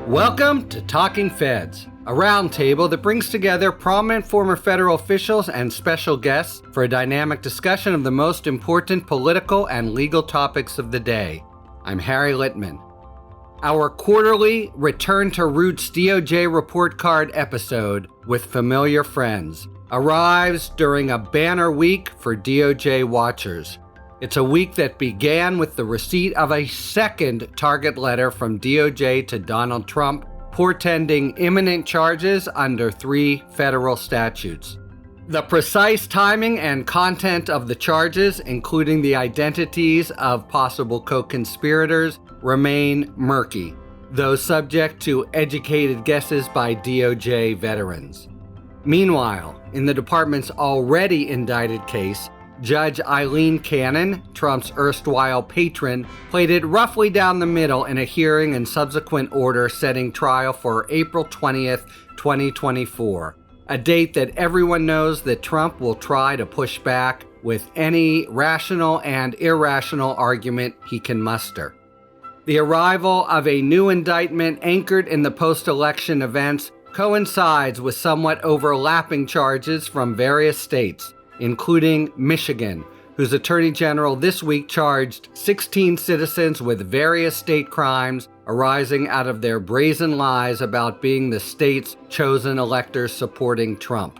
Welcome to Talking Feds, a roundtable that brings together prominent former federal officials and special guests for a dynamic discussion of the most important political and legal topics of the day. I'm Harry Littman. Our quarterly Return to Roots DOJ Report Card episode with familiar friends arrives during a banner week for DOJ watchers. It's a week that began with the receipt of a second target letter from DOJ to Donald Trump, portending imminent charges under 3 federal statutes. The precise timing and content of the charges, including the identities of possible co-conspirators, remain murky, though subject to educated guesses by DOJ veterans. Meanwhile, in the department's already indicted case, Judge Eileen Cannon, Trump's erstwhile patron, played it roughly down the middle in a hearing and subsequent order setting trial for April 20th, 2024, a date that everyone knows that Trump will try to push back with any rational and irrational argument he can muster. The arrival of a new indictment anchored in the post-election events coincides with somewhat overlapping charges from various states, including Michigan, whose Attorney General this week charged 16 citizens with various state crimes arising out of their brazen lies about being the state's chosen electors supporting Trump.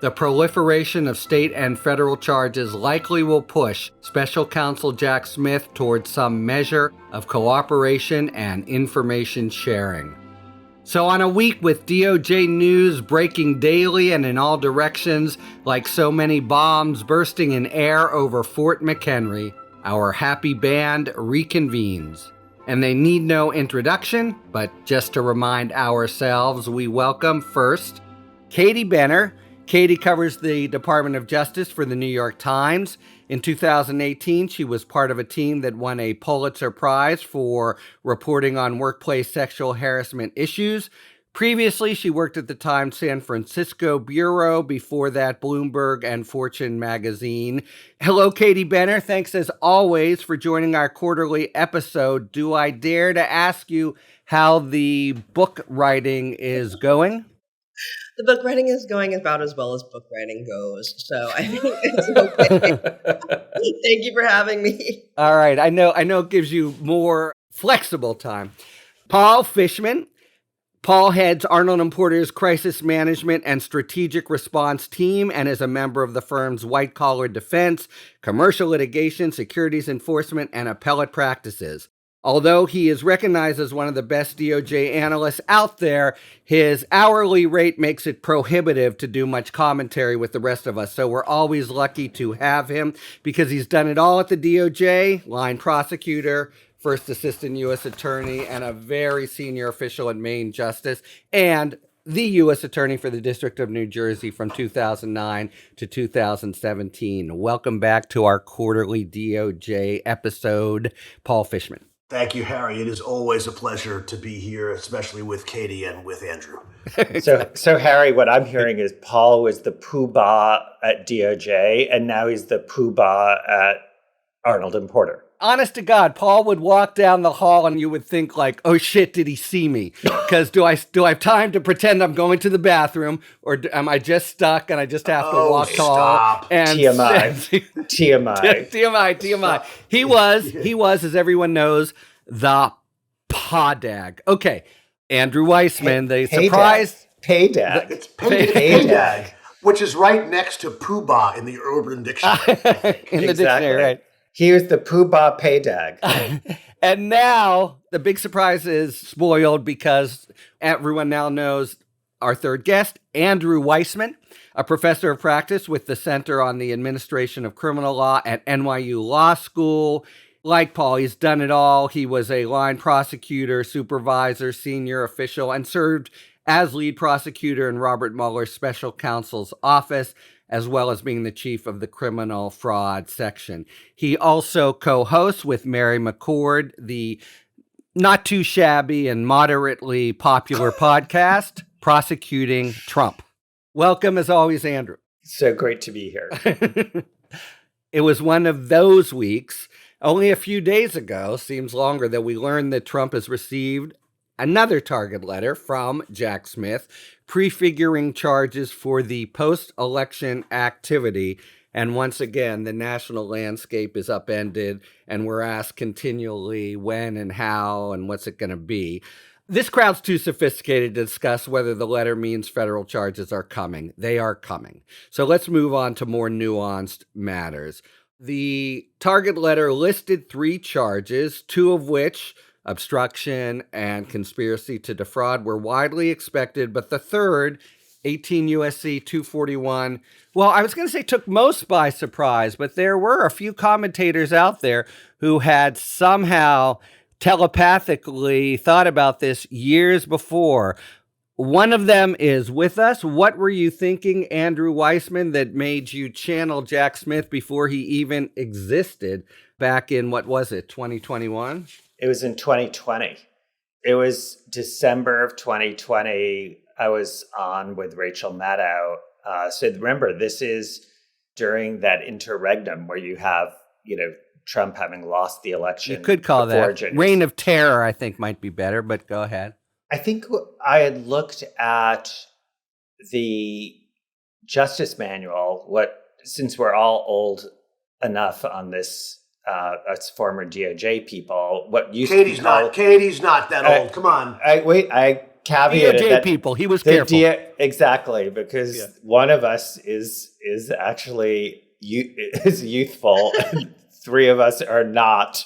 The proliferation of state and federal charges likely will push Special Counsel Jack Smith towards some measure of cooperation and information sharing. So on a week with DOJ news breaking daily and in all directions, like so many bombs bursting in air over Fort McHenry, our happy band reconvenes. And they need no introduction, but just to remind ourselves, we welcome first Katie Benner. Katie covers the Department of Justice for the New York Times. In 2018, she was part of a team that won a Pulitzer Prize for reporting on workplace sexual harassment issues. Previously, she worked at the Times San Francisco Bureau, before that Bloomberg and Fortune magazine. Hello, Katie Benner. Thanks as always for joining our quarterly episode. Do I dare to ask you how the book writing is going? The book writing is going about as well as book writing goes, so I think it's okay. Thank you for having me. All right, I know it gives you more flexible time. Paul Fishman. Paul heads Arnold & Porter's crisis management and strategic response team and is a member of the firm's white-collar defense, commercial litigation, securities enforcement, and appellate practices. Although he is recognized as one of the best DOJ analysts out there, his hourly rate makes it prohibitive to do much commentary with the rest of us. So we're always lucky to have him because he's done it all at the DOJ, line prosecutor, first assistant U.S. attorney, and a very senior official at Maine Justice, and the U.S. attorney for the District of New Jersey from 2009 to 2017. Welcome back to our quarterly DOJ episode, Paul Fishman. Thank you, Harry. It is always a pleasure to be here, especially with Katie and with Andrew. So Harry, what I'm hearing is Paul was the poobah at DOJ, and now he's the poobah at Arnold and Porter. Honest to God, Paul would walk down the hall and you would think like, oh shit, did he see me? Because do I have time to pretend I'm going to the bathroom, or am I just stuck and I just have to walk tall? And TMI. He was, as everyone knows, the Podag. Okay, Andrew Weissman, the surprise Paydag. It's Paydag, which is right next to Poobah in the Urban Dictionary. In the dictionary, right? Here's the poobah Paydag. And now the big surprise is spoiled because everyone now knows our third guest, Andrew Weissman, a professor of practice with the Center on the Administration of Criminal Law at NYU Law School. Like Paul, he's done it all. He was a line prosecutor, supervisor, senior official, and served as lead prosecutor in Robert Mueller's special counsel's office, as well as being the chief of the criminal fraud section. He also co-hosts with Mary McCord the not too shabby and moderately popular podcast, Prosecuting Trump. Welcome, as always, Andrew. So great to be here. It was one of those weeks, only a few days ago, seems longer, that we learned that Trump has received another target letter from Jack Smith, prefiguring charges for the post-election activity. And once again, the national landscape is upended, and we're asked continually when and how and what's it going to be. This crowd's too sophisticated to discuss whether the letter means federal charges are coming. They are coming. So let's move on to more nuanced matters. The target letter listed 3 charges, 2 of which, obstruction and conspiracy to defraud, were widely expected, but the third, 18 U.S.C. 241, well, I was going to say took most by surprise, but there were a few commentators out there who had somehow telepathically thought about this years before. One of them is with us. What were you thinking, Andrew Weissman, that made you channel Jack Smith before he even existed back in, what was it, 2021? It was in 2020. It was December of 2020. I was on with Rachel Maddow. So remember, this is during that interregnum where you have, Trump having lost the election. You could call that January. Reign of Terror, I think might be better, but go ahead. I think I had looked at the Justice Manual, since we're all old enough on this, as former DOJ people, what used Katie's to be called... Katie's not that old. Come on. I caveated DOJ that people, he was careful. Exactly, because one of us is actually youthful, and 3 of us are not.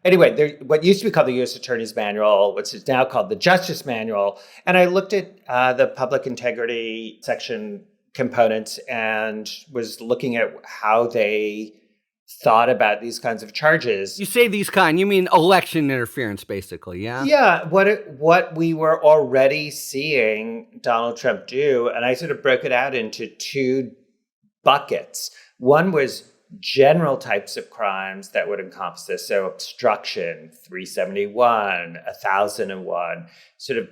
Anyway, what used to be called the U.S. Attorney's Manual, which is now called the Justice Manual, and I looked at the public integrity section components and was looking at how they thought about these kinds of charges. You say these kind, you mean election interference, basically, yeah? Yeah, what we were already seeing Donald Trump do, and I sort of broke it out into 2 buckets. One was general types of crimes that would encompass this. So obstruction, 371, 1001, sort of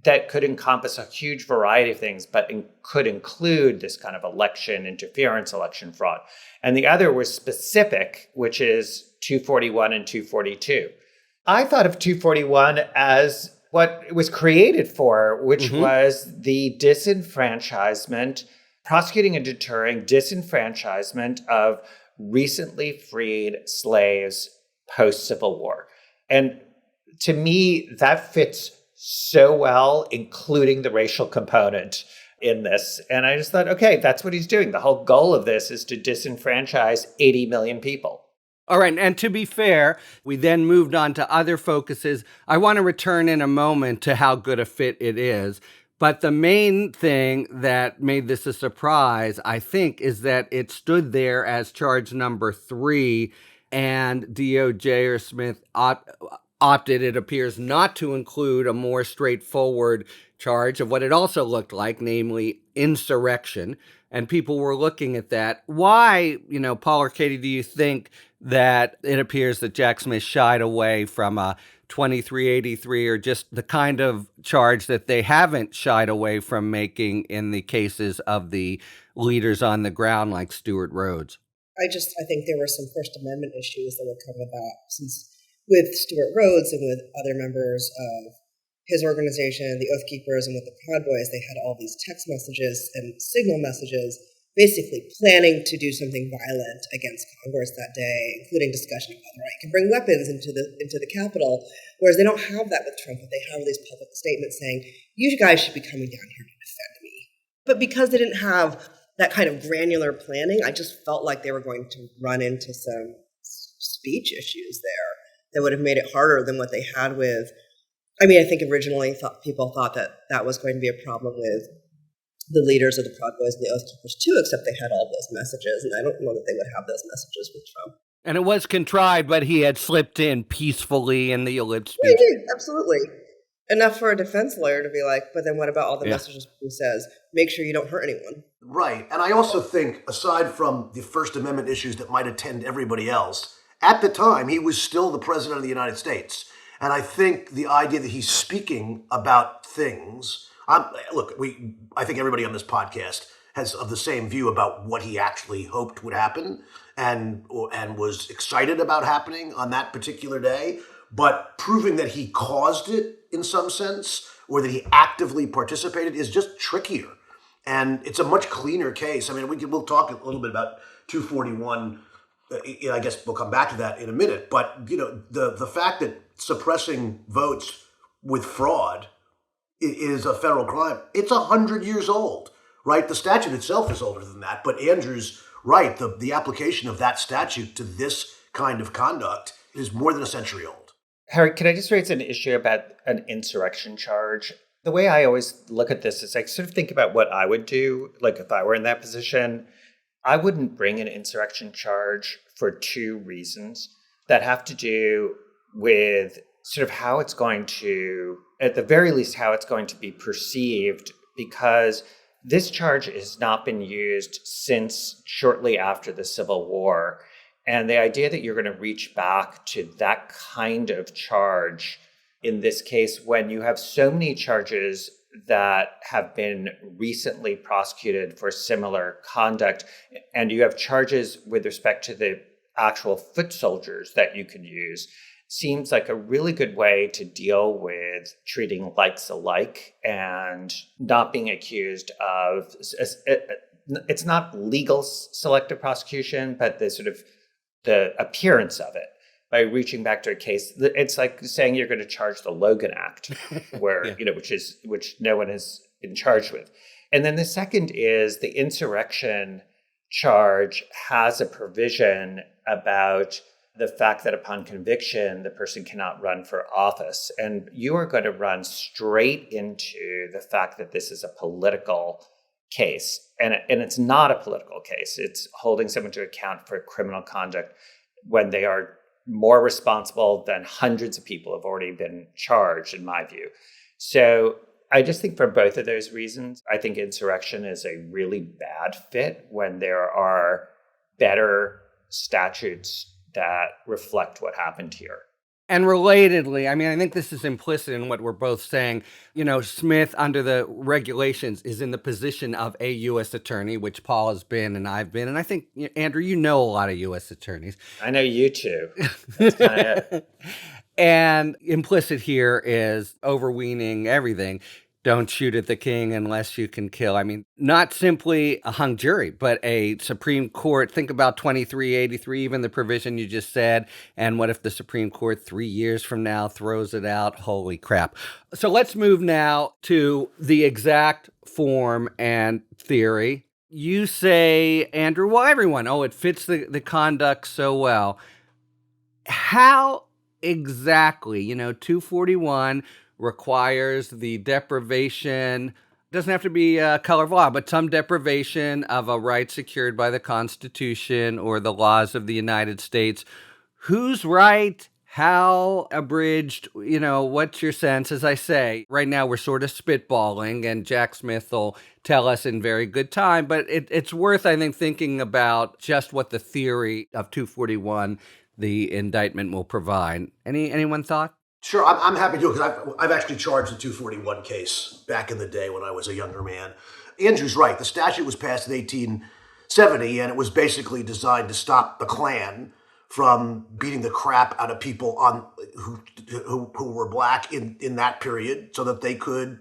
that could encompass a huge variety of things, but could include this kind of election interference, election fraud. And the other was specific, which is 241 and 242. I thought of 241 as what it was created for, which was the disenfranchisement, prosecuting and deterring disenfranchisement of recently freed slaves post-Civil War. And to me, that fits so well, including the racial component in this. And I just thought, okay, that's what he's doing. The whole goal of this is to disenfranchise 80 million people. All right. And to be fair, we then moved on to other focuses. I want to return in a moment to how good a fit it is. But the main thing that made this a surprise, I think, is that it stood there as charge number 3, and DOJ or Smith opted, it appears, not to include a more straightforward charge of what it also looked like, namely insurrection. And people were looking at that. Why, Paul or Katie, do you think that it appears that Jack Smith shied away from a 2383 or just the kind of charge that they haven't shied away from making in the cases of the leaders on the ground like Stuart Rhodes? I think there were some First Amendment issues that would come about, since with Stuart Rhodes and with other members of his organization, the Oath Keepers, and with the Proud Boys, they had all these text messages and signal messages basically planning to do something violent against Congress that day, including discussion of whether I can bring weapons into the Capitol, whereas they don't have that with Trump, but they have these public statements saying, you guys should be coming down here to defend me. But because they didn't have that kind of granular planning, I just felt like they were going to run into some speech issues there that would have made it harder than what they had with, I think originally people thought that was going to be a problem with the leaders of the Proud Boys and the Oath Keepers too, except they had all those messages, and I don't know that they would have those messages with Trump. And it was contrived, but he had slipped in peacefully in the ellipse speech. Yeah, he did, absolutely. Enough for a defense lawyer to be like, but then what about all the messages he says? Make sure you don't hurt anyone. Right. And I also think, aside from the First Amendment issues that might attend everybody else, at the time, he was still the president of the United States. And I think the idea that he's speaking about things... I think everybody on this podcast has of the same view about what he actually hoped would happen and was excited about happening on that particular day. But proving that he caused it in some sense or that he actively participated is just trickier. And it's a much cleaner case. I mean, we'll talk a little bit about 241. I guess we'll come back to that in a minute. But, the fact that suppressing votes with fraud is a federal crime, it's 100 years old, right? The statute itself is older than that. But Andrew's right. The application of that statute to this kind of conduct is more than a century old. Harry, can I just raise an issue about an insurrection charge? The way I always look at this is I sort of think about what I would do, like if I were in that position. I wouldn't bring an insurrection charge for two reasons that have to do with sort of how it's going to, at the very least, how it's going to be perceived, because this charge has not been used since shortly after the Civil War. And the idea that you're going to reach back to that kind of charge in this case, when you have so many charges that have been recently prosecuted for similar conduct, and you have charges with respect to the actual foot soldiers that you could use, seems like a really good way to deal with treating likes alike and not being accused of, it's not legal selective prosecution, but the sort of the appearance of it. By reaching back to a case, it's like saying you're going to charge the Logan Act, where which no one has been charged with. And then the second is the insurrection charge has a provision about the fact that upon conviction, the person cannot run for office. And you are going to run straight into the fact that this is a political case. And it's not a political case. It's holding someone to account for criminal conduct when they are more responsible than hundreds of people have already been charged, in my view. So I just think for both of those reasons, I think insurrection is a really bad fit when there are better statutes that reflect what happened here. And relatedly, I mean, I think this is implicit in what we're both saying. Smith, under the regulations, is in the position of a U.S. attorney, which Paul has been and I've been. And I think, Andrew, you know a lot of U.S. attorneys. I know you too. That's kind of it. And implicit here is overweening everything. Don't shoot at the king unless you can kill. I mean, not simply a hung jury, but a Supreme Court. Think about 2383, even the provision you just said. And what if the Supreme Court 3 years from now throws it out? Holy crap. So let's move now to the exact form and theory. You say, Andrew, well, everyone, it fits the conduct so well. How exactly, 241 requires the deprivation, doesn't have to be a color of law, but some deprivation of a right secured by the Constitution or the laws of the United States. Who's right? How abridged? What's your sense? As I say, right now we're sort of spitballing, and Jack Smith will tell us in very good time, but it's worth, I think, thinking about just what the theory of 241, the indictment, will provide. Anyone thought? Sure, I'm happy to, because I've actually charged the 241 case back in the day when I was a younger man. Andrew's right. The statute was passed in 1870, and it was basically designed to stop the Klan from beating the crap out of people who were black in that period, so that they could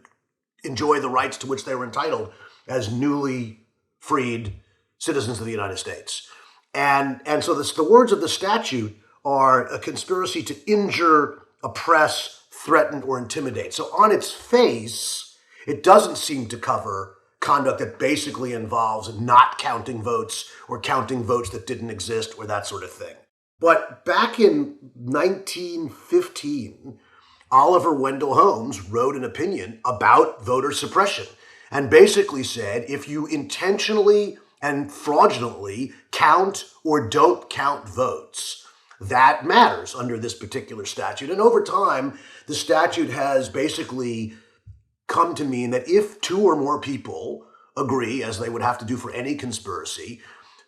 enjoy the rights to which they were entitled as newly freed citizens of the United States. And so the words of the statute are a conspiracy to injure, oppress, threaten, or intimidate. So on its face, it doesn't seem to cover conduct that basically involves not counting votes or counting votes that didn't exist or that sort of thing. But back in 1915, Oliver Wendell Holmes wrote an opinion about voter suppression and basically said if you intentionally and fraudulently count or don't count votes, that matters under this particular statute. And over time, the statute has basically come to mean that if two or more people agree, as they would have to do for any conspiracy,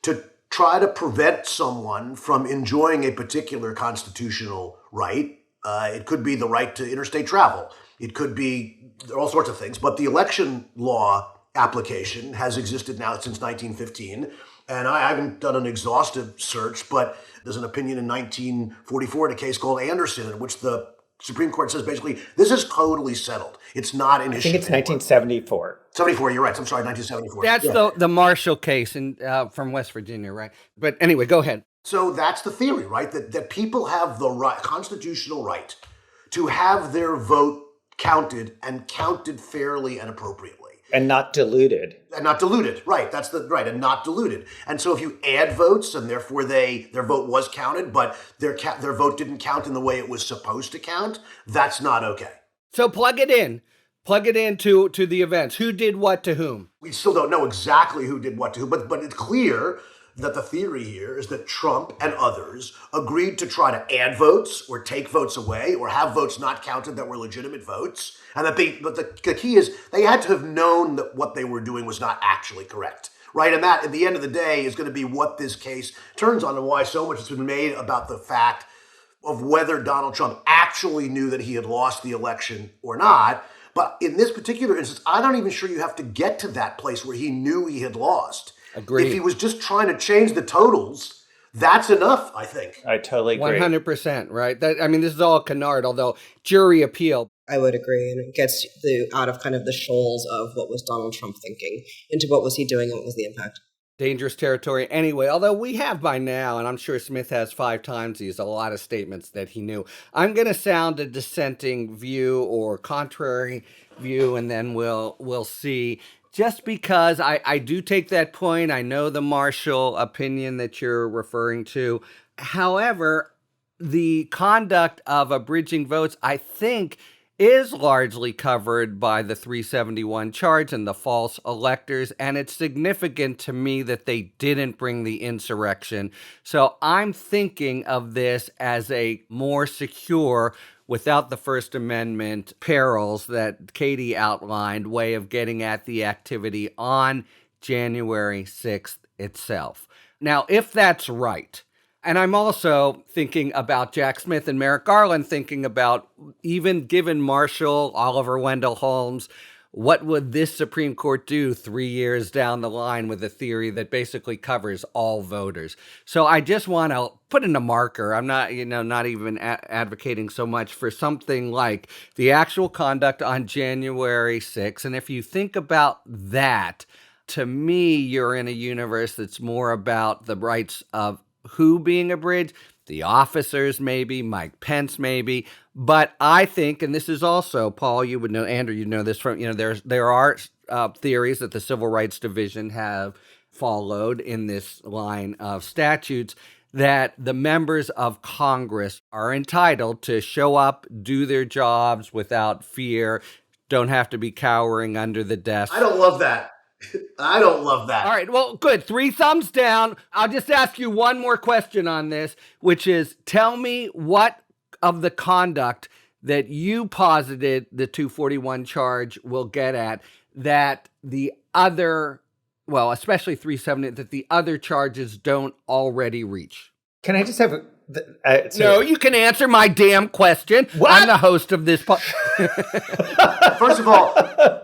to try to prevent someone from enjoying a particular constitutional right, it could be the right to interstate travel. It could be all sorts of things. But the election law application has existed now since 1915. And I haven't done an exhaustive search, but there's an opinion in 1944 in a case called Anderson, in which the Supreme Court says basically, this is totally settled. It's not an issue. I think it's anymore. 1974. 74, you're right. I'm sorry, 1974. That's the Marshall case from West Virginia, right? But anyway, go ahead. So that's the theory, right? That people have the right, constitutional right to have their vote counted and counted fairly and appropriately. And not diluted. And not diluted, right. That's the right, and not diluted. And so if you add votes and therefore their vote was counted, but their vote didn't count in the way it was supposed to count, that's not okay. So plug it in. Plug it into the events. Who did what to whom? We still don't know exactly who did what to who, but it's clear that the theory here is that Trump and others agreed to try to add votes or take votes away or have votes not counted that were legitimate votes. And but the key is they had to have known that what they were doing was not actually correct, right? And that, at the end of the day, is going to be what this case turns on and why so much has been made about the fact of whether Donald Trump actually knew that he had lost the election or not. But in this particular instance, I'm not even sure you have to get to that place where he knew he had lost. Agreed. If he was just trying to change the totals, that's enough, I think. I totally agree. 100%, right? This is all canard, although jury appeal. I would agree, and it gets out of kind of the shoals of what was Donald Trump thinking into what was he doing and what was the impact. Dangerous territory anyway, although we have by now, and I'm sure Smith has 5 times these, a lot of statements that he knew. I'm going to sound a dissenting view or contrary view, and then we'll see. Just because I do take that point, I know the Marshall opinion that you're referring to. However, the conduct of abridging votes, I think, is largely covered by the 371 charge and the false electors, and it's significant to me that they didn't bring the insurrection. So I'm thinking of this as a more secure, without the First Amendment perils that Katie outlined, way of getting at the activity on January 6th itself. Now, if that's right, and I'm also thinking about Jack Smith and Merrick Garland, thinking about, even given Marshall, Oliver Wendell Holmes, what would this Supreme Court do 3 years down the line with a theory that basically covers all voters? So I just want to put in a marker. I'm not, not even advocating so much for something like the actual conduct on January 6th. And if you think about that, to me, you're in a universe that's more about the rights of who being abridged, the officers maybe, Mike Pence maybe, but I think, and this is also, Paul, you would know, Andrew, you know this from, there are theories that the Civil Rights Division have followed in this line of statutes, that the members of Congress are entitled to show up, do their jobs without fear, don't have to be cowering under the desk. I don't love that. I don't love that. All right, well, good. 3 thumbs down. I'll just ask you one more question on this, which is, tell me what of the conduct that you posited the 241 charge will get at that the other, well, especially 370, that the other charges don't already reach. Can I just have No, you can answer my damn question. What? I'm the host of this First of all,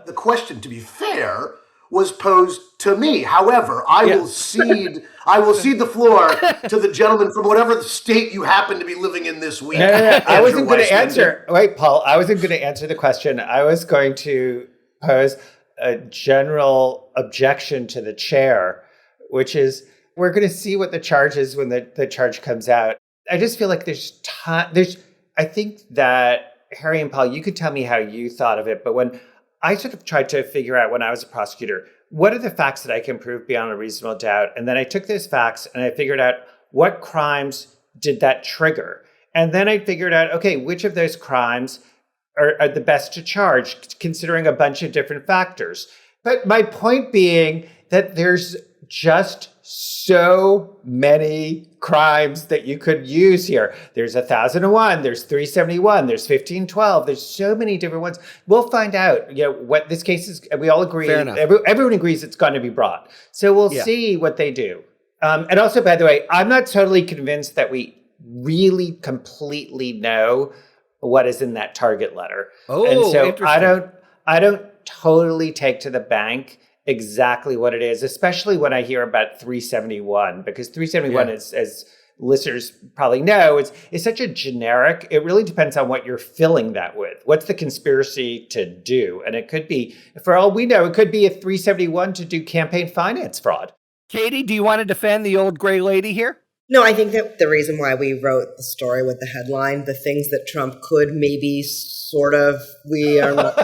the question, to be fair, was posed to me. However, I will cede the floor to the gentleman from whatever state you happen to be living in this week. I wasn't going to answer. Wait, Paul, I wasn't going to answer the question. I was going to pose a general objection to the chair, which is, we're going to see what the charge is when the charge comes out. I just feel like I think that, Harry and Paul, you could tell me how you thought of it, but when I sort of tried to figure out, when I was a prosecutor, what are the facts that I can prove beyond a reasonable doubt? And then I took those facts and I figured out what crimes did that trigger. And then I figured out, okay, which of those crimes are the best to charge, considering a bunch of different factors. But my point being that there's just so many crimes that you could use here. There's 1001, there's 371, there's 1512. There's so many different ones. We'll find out, what this case is. We all agree. Fair enough. Everyone agrees it's going to be brought. So we'll see what they do. And also, by the way, I'm not totally convinced that we really completely know what is in that target letter. Oh, and so interesting. I don't totally take to the bank exactly what it is, especially when I hear about 371, because 371 is, as listeners probably know, it's such a generic, it really depends on what you're filling that with. What's the conspiracy to do? And it could be, for all we know, it could be a 371 to do campaign finance fraud. Katie, do you want to defend the old gray lady here? No, I think that the reason why we wrote the story with the headline, the things that Trump could maybe sort of, we are not,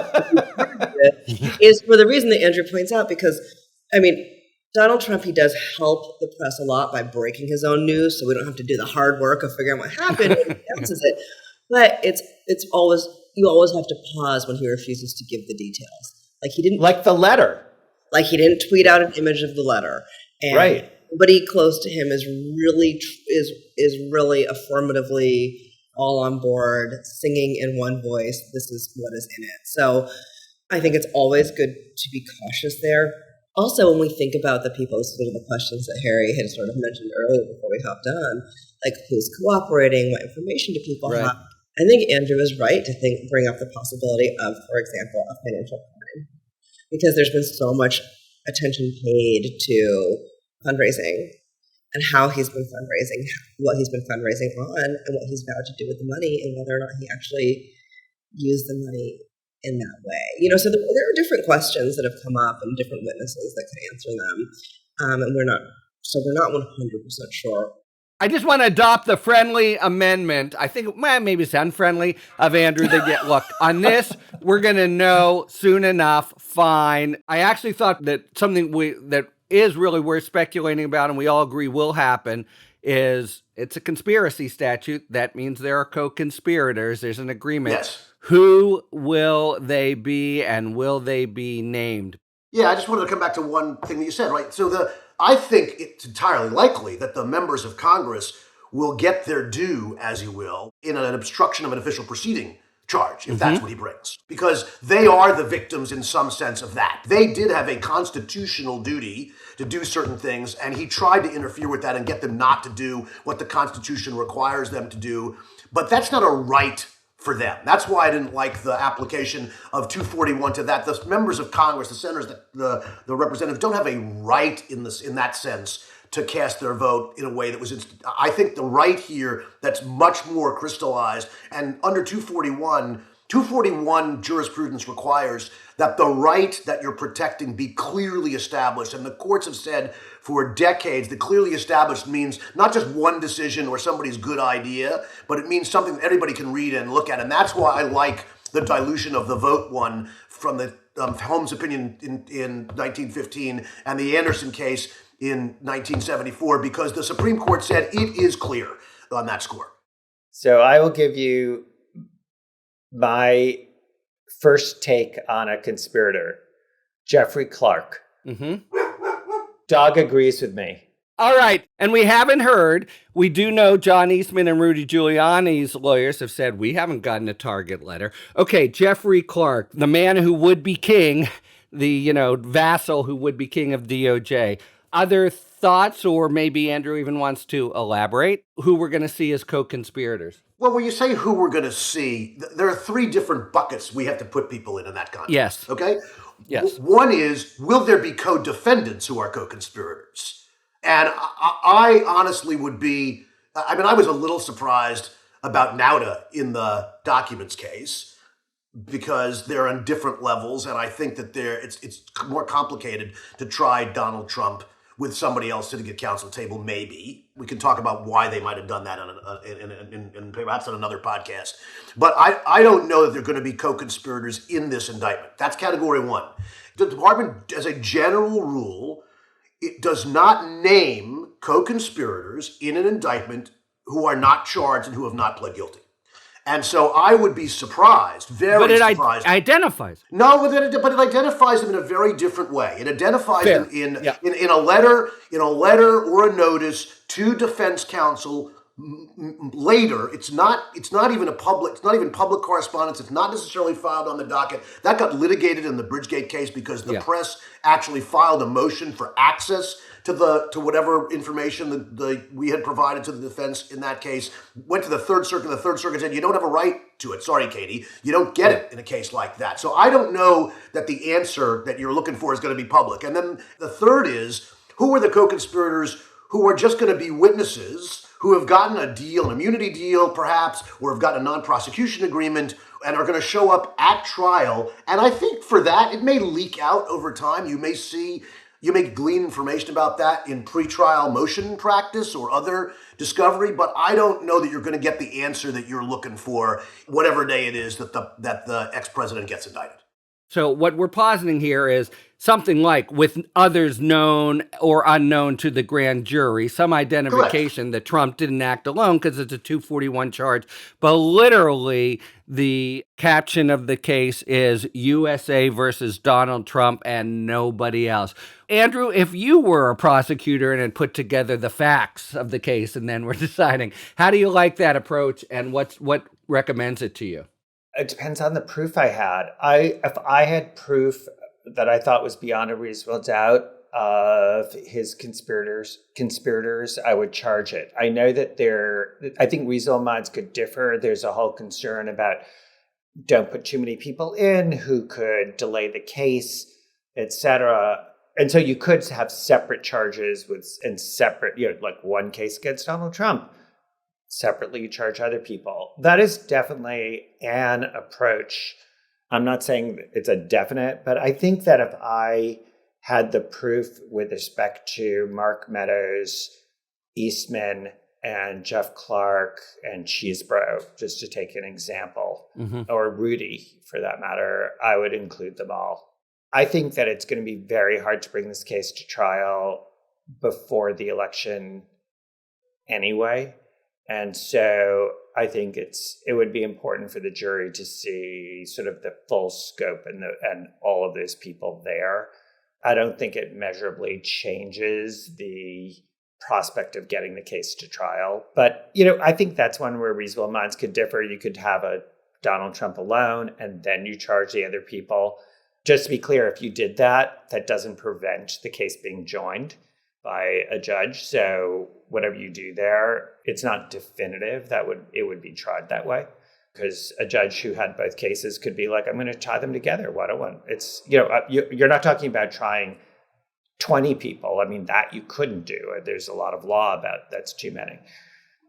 is for the reason that Andrew points out, because, I mean, Donald Trump, he does help the press a lot by breaking his own news, so we don't have to do the hard work of figuring out what happened when he announces it. But it's always, you always have to pause when he refuses to give the details. Like he didn't, like the letter. Like he didn't tweet out an image of the letter. And right. Nobody close to him is really affirmatively all on board, singing in one voice. This is what is in it. So I think it's always good to be cautious there. Also, when we think about the people, sort of the questions that Harry had sort of mentioned earlier before we hopped on, like who's cooperating, what information do people have? I think Andrew is right to bring up the possibility of, for example, a financial crime, because there's been so much attention paid to fundraising and how he's been fundraising, what he's been fundraising on, and what he's vowed to do with the money, and whether or not he actually used the money in that way. You know, so there are different questions that have come up and different witnesses that could answer them, and we're not 100% sure. I just want to adopt the friendly amendment. I think maybe it's unfriendly of Andrew. Look, on this, we're going to know soon enough. Fine. I actually thought that something that is really worth speculating about, and we all agree will happen, is it's a conspiracy statute. That means there are co-conspirators. There's an agreement. Yes. Who will they be, and will they be named? Yeah, I just wanted to come back to one thing that you said, right? So I think it's entirely likely that the members of Congress will get their due, as you will, in an obstruction of an official proceeding charge, if that's what he brings. Because they are the victims in some sense of that. They did have a constitutional duty to do certain things, and he tried to interfere with that and get them not to do what the Constitution requires them to do. But that's not a right for them. That's why I didn't like the application of 241 to that. The members of Congress, the senators, the representatives don't have a right in that sense to cast their vote in a way that was I think the right here that's much more crystallized, and under 241 jurisprudence requires that the right that you're protecting be clearly established. And the courts have said for decades that clearly established means not just one decision or somebody's good idea, but it means something that everybody can read and look at. And that's why I like the dilution of the vote one from the Holmes opinion in 1915 and the Anderson case in 1974, because the Supreme Court said it is clear on that score. So I will give you my first take on a conspirator, Jeffrey Clark. Dog agrees with me. All right. And we haven't heard. We do know John Eastman and Rudy Giuliani's lawyers have said we haven't gotten a target letter. Okay, Jeffrey Clark, the man who would be king, the, vassal who would be king of DOJ. Other thoughts, or maybe Andrew even wants to elaborate, who we're going to see as co-conspirators? Well, when you say who we're going to see, there are three different buckets we have to put people in that context. Yes. Okay? Yes. One is, will there be co-defendants who are co-conspirators? And I honestly would be, I was a little surprised about Nauta in the documents case, because they're on different levels, and I think that it's more complicated to try Donald Trump with somebody else sitting at council table. Maybe we can talk about why they might have done that in perhaps on another podcast. But I don't know that they're going to be co-conspirators in this indictment. That's category one. The department, as a general rule, it does not name co-conspirators in an indictment who are not charged and who have not pled guilty. And so I would be surprised, very surprised. But it identifies. No, but it identifies them in a very different way. It identifies them in a letter or a notice to defense counsel later. It's not even public correspondence. It's not necessarily filed on the docket. That got litigated in the Bridgegate case because the press actually filed a motion for access to whatever information we had provided to the defense in that case, went to the Third Circuit. The Third Circuit said, you don't have a right to it. Sorry, Katie. You don't get it in a case like that. So I don't know that the answer that you're looking for is going to be public. And then the third is, who are the co-conspirators who are just going to be witnesses, who have gotten a deal, an immunity deal perhaps, or have gotten a non-prosecution agreement and are going to show up at trial? And I think for that, it may leak out over time. You may glean information about that in pretrial motion practice or other discovery, but I don't know that you're going to get the answer that you're looking for whatever day it is that the ex-president gets indicted. So what we're positing here is something like, with others known or unknown to the grand jury, some identification that Trump didn't act alone because it's a 241 charge. But literally, the caption of the case is USA versus Donald Trump and nobody else. Andrew, if you were a prosecutor and had put together the facts of the case and then were deciding, how do you like that approach and what recommends it to you? It depends on the proof I had. If I had proof that I thought was beyond a reasonable doubt of his conspirators, I would charge it. I know that I think reasonable minds could differ. There's a whole concern about don't put too many people in who could delay the case, etc. And so you could have separate charges and separate, like one case against Donald Trump. Separately, you charge other people. That is definitely an approach. I'm not saying it's a definite, but I think that if I had the proof with respect to Mark Meadows, Eastman, and Jeff Clark, and Cheesebro, just to take an example, or Rudy for that matter, I would include them all. I think that it's going to be very hard to bring this case to trial before the election anyway. And so I think it would be important for the jury to see sort of the full scope and all of those people there. I don't think it measurably changes the prospect of getting the case to trial. But, I think that's one where reasonable minds could differ. You could have a Donald Trump alone, and then you charge the other people. Just to be clear, if you did that, that doesn't prevent the case being joined by a judge. So whatever you do there, it's not definitive it would be tried that way, because a judge who had both cases could be like, I'm going to tie them together one on one. It's, you're not talking about trying 20 people. I mean, that you couldn't do. There's a lot of law about that's too many.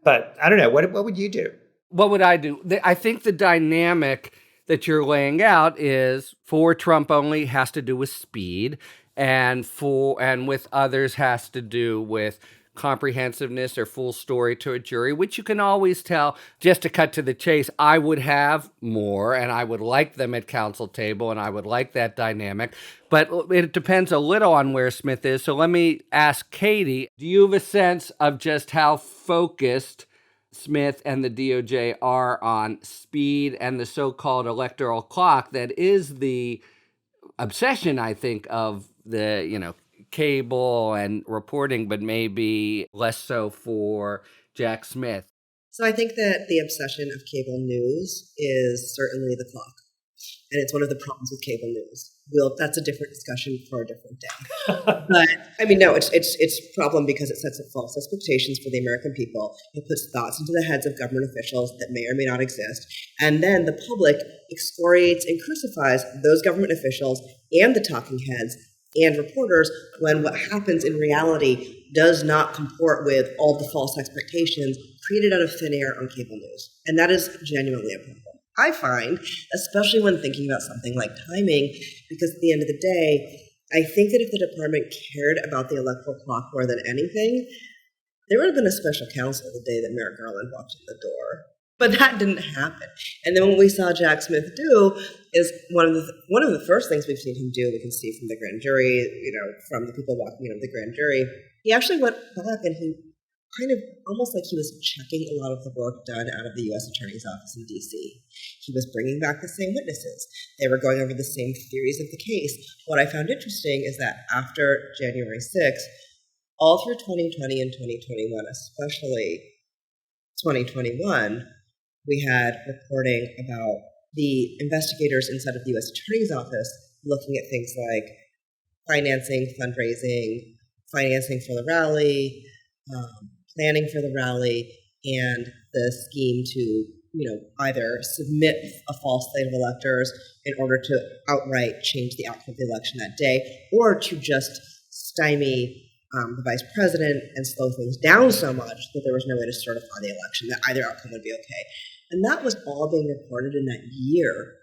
But I don't know. What would you do? What would I do? I think the dynamic that you're laying out is for Trump only has to do with speed, and with others has to do with comprehensiveness or full story to a jury, which you can always tell. Just to cut to the chase, I would have more, and I would like them at counsel table, and I would like that dynamic. But it depends a little on where Smith is. So let me ask Katie, do you have a sense of just how focused Smith and the DOJ are on speed and the so-called electoral clock that is the obsession, I think, of the, cable and reporting, but maybe less so for Jack Smith? So I think that the obsession of cable news is certainly the clock. And it's one of the problems with cable news. That's a different discussion for a different day. But I mean, no, it's a problem because it sets up false expectations for the American people. It puts thoughts into the heads of government officials that may or may not exist. And then the public excoriates and crucifies those government officials and the talking heads and reporters when what happens in reality does not comport with all the false expectations created out of thin air on cable news. And that is genuinely a problem. I find, especially when thinking about something like timing, because at the end of the day, I think that if the department cared about the electoral clock more than anything, there would have been a special counsel the day that Merrick Garland walked in the door. But that didn't happen. And then what we saw Jack Smith do is one of the first things we've seen him do, we can see from the grand jury, from the people walking in of the grand jury, he actually went back and he kind of almost like he was checking a lot of the work done out of the U.S. Attorney's Office in D.C. He was bringing back the same witnesses. They were going over the same theories of the case. What I found interesting is that after January 6th, all through 2020 and 2021, especially 2021, we had reporting about the investigators inside of the U.S. Attorney's Office looking at things like financing, fundraising, financing for the rally, planning for the rally, and the scheme to either submit a false slate of electors in order to outright change the outcome of the election that day, or to just stymie the vice president and slow things down so much that there was no way to certify the election, that either outcome would be okay. And that was all being reported in that year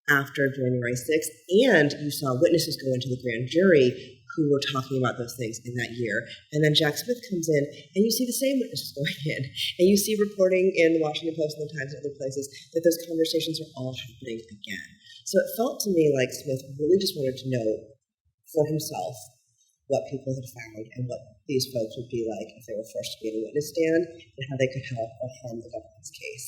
after January 6th, and you saw witnesses go into the grand jury who were talking about those things in that year. And then Jack Smith comes in, and you see the same witnesses going in, and you see reporting in the Washington Post and the Times and other places that those conversations are all happening again. So it felt to me like Smith really just wanted to know for himself what people had found and what these folks would be like if they were forced to be in a witness stand, and how they could help or harm the government's case.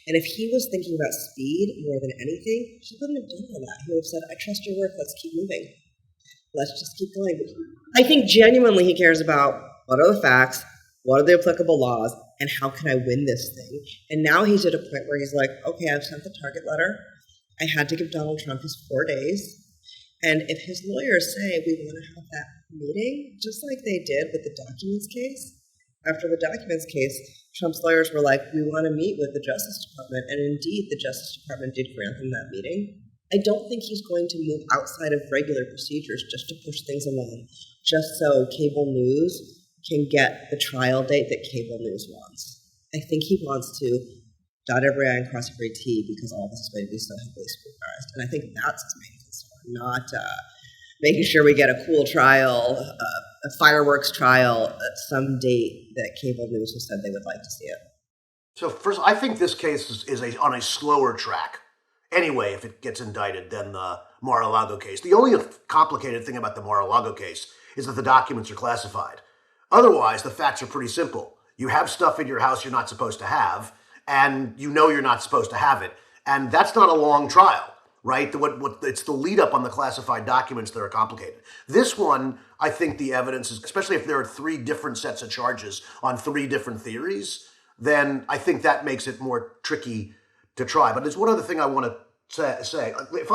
And if he was thinking about speed more than anything, he wouldn't have done all that. He would have said, I trust your work, let's keep moving. Let's just keep going. I think genuinely he cares about what are the facts, what are the applicable laws, and how can I win this thing? And now he's at a point where he's like, okay, I've sent the target letter. I had to give Donald Trump his 4 days. And if his lawyers say we want to have that meeting, just like they did with the documents case, after the documents case, Trump's lawyers were like, we want to meet with the Justice Department. And indeed, the Justice Department did grant them that meeting. I don't think he's going to move outside of regular procedures just to push things along, just so cable news can get the trial date that cable news wants. I think he wants to dot every I and cross every T because all this is going to be so heavily scrutinized. And I think that's his main concern, not making sure we get a cool trial, a fireworks trial at some date that cable news has said they would like to see it. So first, I think this case is on a slower track anyway, if it gets indicted, than the Mar-A-Lago case. The only complicated thing about the Mar-A-Lago case is that the documents are classified. Otherwise, the facts are pretty simple. You have stuff in your house you're not supposed to have, and you know you're not supposed to have it. And that's not a long trial, right? It's the lead up on the classified documents that are complicated. This one, I think the evidence is, especially if there are 3 different sets of charges on 3 different theories, then I think that makes it more tricky to try. But there's one other thing I want to say. If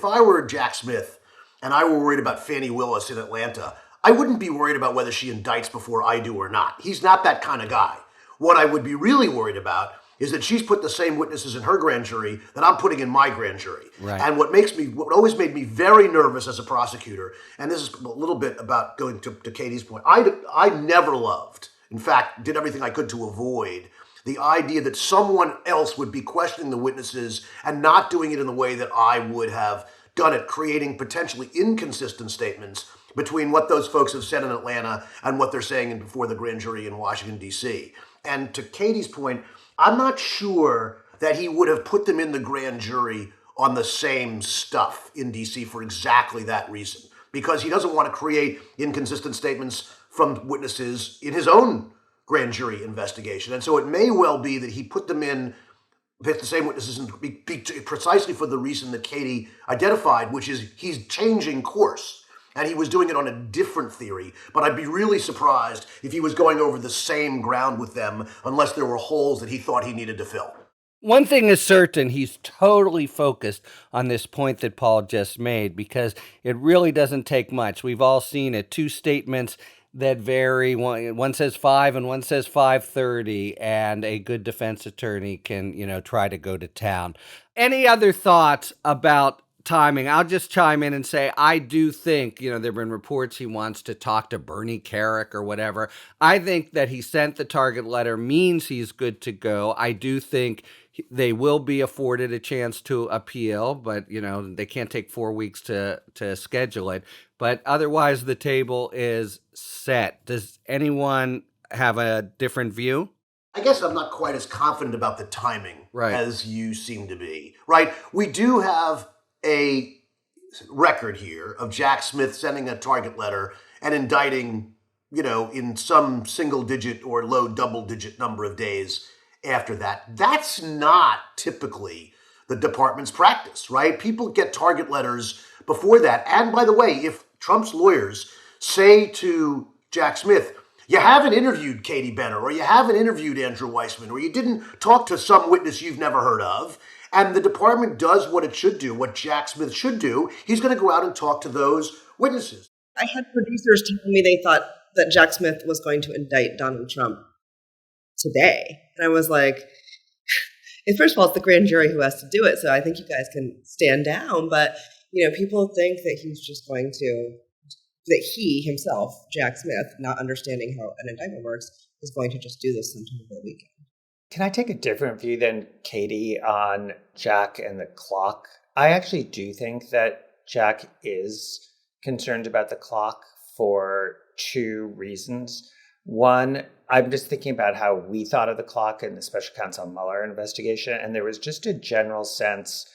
I were Jack Smith and I were worried about Fani Willis in Atlanta, I wouldn't be worried about whether she indicts before I do or not. He's not that kind of guy. What I would be really worried about is that she's put the same witnesses in her grand jury that I'm putting in my grand jury. Right. And what always made me very nervous as a prosecutor, and this is a little bit about going to Katie's point, I never loved, in fact, did everything I could to avoid the idea that someone else would be questioning the witnesses and not doing it in the way that I would have done it, creating potentially inconsistent statements between what those folks have said in Atlanta and what they're saying before the grand jury in Washington, D.C. And to Katie's point, I'm not sure that he would have put them in the grand jury on the same stuff in D.C. for exactly that reason, because he doesn't want to create inconsistent statements from witnesses in his own grand jury investigation. And so it may well be that he put them in the same witnesses precisely for the reason that Katie identified, which is he's changing course. And he was doing it on a different theory. But I'd be really surprised if he was going over the same ground with them unless there were holes that he thought he needed to fill. One thing is certain, he's totally focused on this point that Paul just made, because it really doesn't take much. We've all seen it, 2 statements that vary. One says 5 and one says 5:30, and a good defense attorney can, try to go to town. Any other thoughts about timing? I'll just chime in and say, I do think, there have been reports he wants to talk to Bernie Carrick or whatever. I think that he sent the target letter means he's good to go. I do think they will be afforded a chance to appeal, but, they can't take 4 weeks to schedule it. But otherwise, the table is set. Does anyone have a different view? I guess I'm not quite as confident about the timing Right. as you seem to be, right? We do have a record here of Jack Smith sending a target letter and indicting, in some single digit or low double digit number of days after that. That's not typically the department's practice, right? People get target letters before that. And by the way, if Trump's lawyers say to Jack Smith, you haven't interviewed Katie Benner, or you haven't interviewed Andrew Weissman, or you didn't talk to some witness you've never heard of, and the department does what it should do, what Jack Smith should do, he's going to go out and talk to those witnesses. I had producers telling me they thought that Jack Smith was going to indict Donald Trump today. And I was like, first of all, it's the grand jury who has to do it, so I think you guys can stand down. But, people think that he's just going to, that he himself, Jack Smith, not understanding how an indictment works, is going to just do this sometime over the weekend. Can I take a different view than Katie on Jack and the clock? I actually do think that Jack is concerned about the clock for two reasons. One, I'm just thinking about how we thought of the clock in the special counsel Mueller investigation, and there was just a general sense,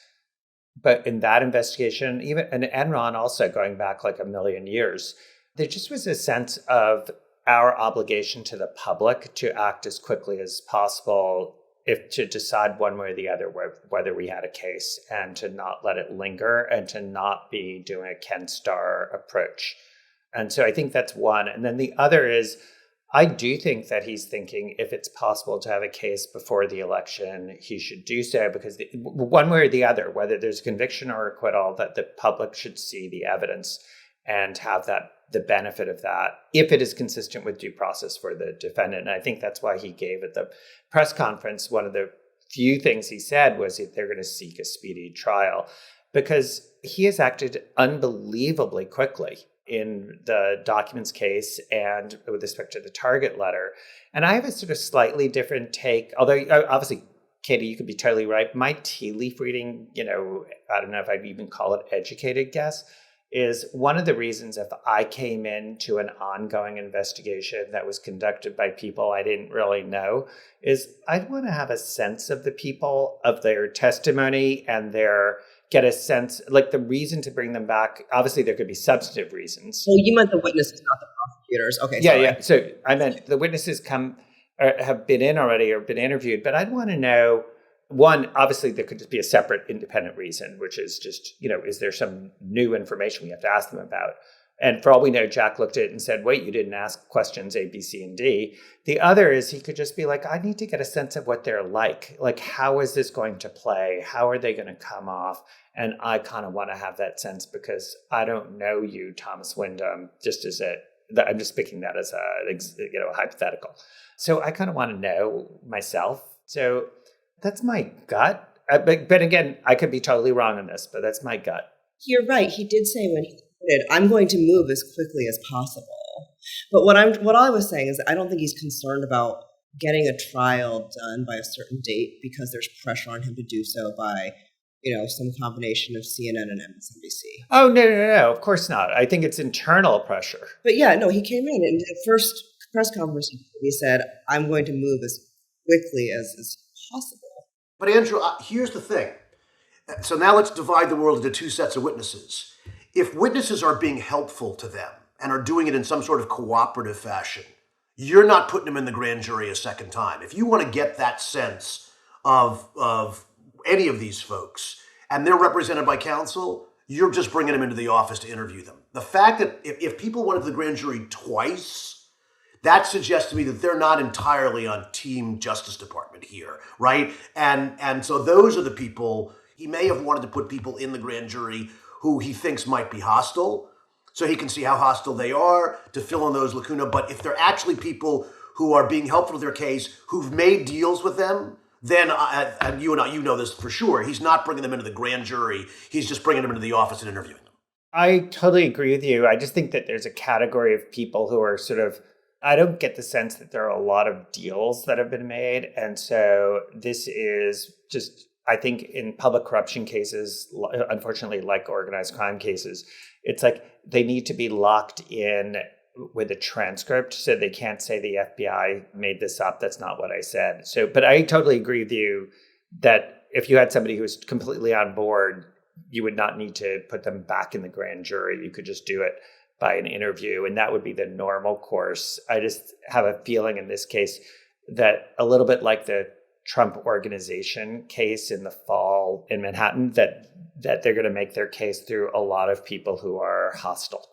but in that investigation, even and Enron also going back like a million years, there just was a sense of our obligation to the public to act as quickly as possible if to decide one way or the other whether we had a case, and to not let it linger and to not be doing a Ken Starr approach. And so I think that's one. And then the other is, I do think that he's thinking if it's possible to have a case before the election, he should do so, because one way or the other, whether there's conviction or acquittal, that the public should see the evidence and have the benefit of that if it is consistent with due process for the defendant. And I think that's why he gave at the press conference, one of the few things he said was that they're going to seek a speedy trial, because he has acted unbelievably quickly in the documents case and with respect to the Target letter. And I have a sort of slightly different take, although obviously, Katie, you could be totally right. My tea leaf reading, I don't know if I'd even call it educated guess, is one of the reasons if I came into an ongoing investigation that was conducted by people I didn't really know, is I'd want to have a sense of the people, of their testimony, and get a sense, like the reason to bring them back. Obviously, there could be substantive reasons. Well, you meant the witnesses, not the prosecutors. Okay, yeah, sorry. Yeah. So I meant the witnesses have been in already or been interviewed, but I'd want to know, one, obviously there could just be a separate independent reason, which is just, is there some new information we have to ask them about? And for all we know, Jack looked at it and said, wait, you didn't ask questions A, B, C, and D. The other is he could just be like, I need to get a sense of what they're like. Like, how is this going to play? How are they going to come off? And I kind of want to have that sense because I don't know you, Thomas Wyndham, I'm just picking that as a hypothetical. So I kind of want to know myself. So that's my gut. But again, I could be totally wrong on this, but that's my gut. You're right. He did say when he quitted, I'm going to move as quickly as possible. But what I was saying is that I don't think he's concerned about getting a trial done by a certain date because there's pressure on him to do so by, some combination of CNN and MSNBC. Oh, no. Of course not. I think it's internal pressure. But yeah, no, he came in and the first press conference, he said, I'm going to move as quickly as possible. But Andrew, here's the thing. So now let's divide the world into two sets of witnesses. If witnesses are being helpful to them and are doing it in some sort of cooperative fashion, you're not putting them in the grand jury a second time. If you want to get that sense of any of these folks and they're represented by counsel, you're just bringing them into the office to interview them. The fact that if people went to the grand jury twice, that suggests to me that they're not entirely on Team Justice Department here, right? And so those are the people, he may have wanted to put people in the grand jury who he thinks might be hostile, so he can see how hostile they are to fill in those lacuna. But if they're actually people who are being helpful to their case, who've made deals with them, then, and you know this for sure, he's not bringing them into the grand jury. He's just bringing them into the office and interviewing them. I totally agree with you. I just think that there's a category of people who are sort of, I don't get the sense that there are a lot of deals that have been made. And so this is just, I think in public corruption cases, unfortunately, like organized crime cases, it's like they need to be locked in with a transcript so they can't say the FBI made this up. That's not what I said. So, but I totally agree with you that if you had somebody who was completely on board, you would not need to put them back in the grand jury. You could just do it by an interview, and that would be the normal course. I just have a feeling in this case that a little bit like the Trump organization case in the fall in Manhattan, that they're going to make their case through a lot of people who are hostile.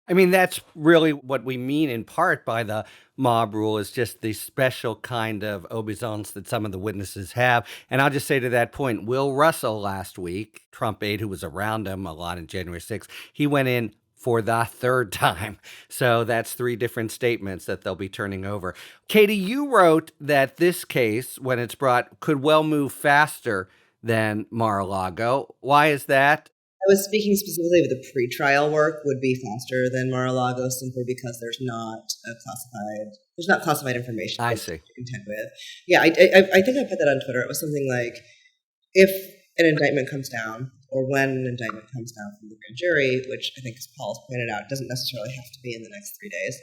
I mean, that's really what we mean in part by the mob rule, is just the special kind of obeisance that some of the witnesses have. And I'll just say to that point, Will Russell last week, Trump aide who was around him a lot in January 6th, he went in for the third time. So that's 3 different statements that they'll be turning over. Katie, you wrote that this case, when it's brought, could well move faster than Mar-A-Lago. Why is that? I was speaking specifically of the pretrial work would be faster than Mar-a-Lago simply because there's not classified information. I see. To contend with. Yeah, I think I put that on Twitter. It was something like, if an indictment comes down, or when an indictment comes down from the grand jury, which I think, as Paul's pointed out, doesn't necessarily have to be in the next 3 days,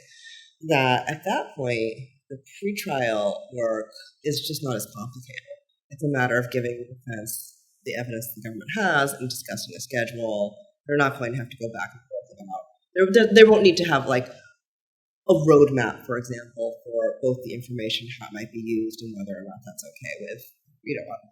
that at that point, the pretrial work is just not as complicated. It's a matter of giving the defense the evidence the government has and discussing a schedule. They're not going to have to go back and forth about. They won't need to have like a roadmap, for example, for both the information, how it might be used, and whether or not that's okay with,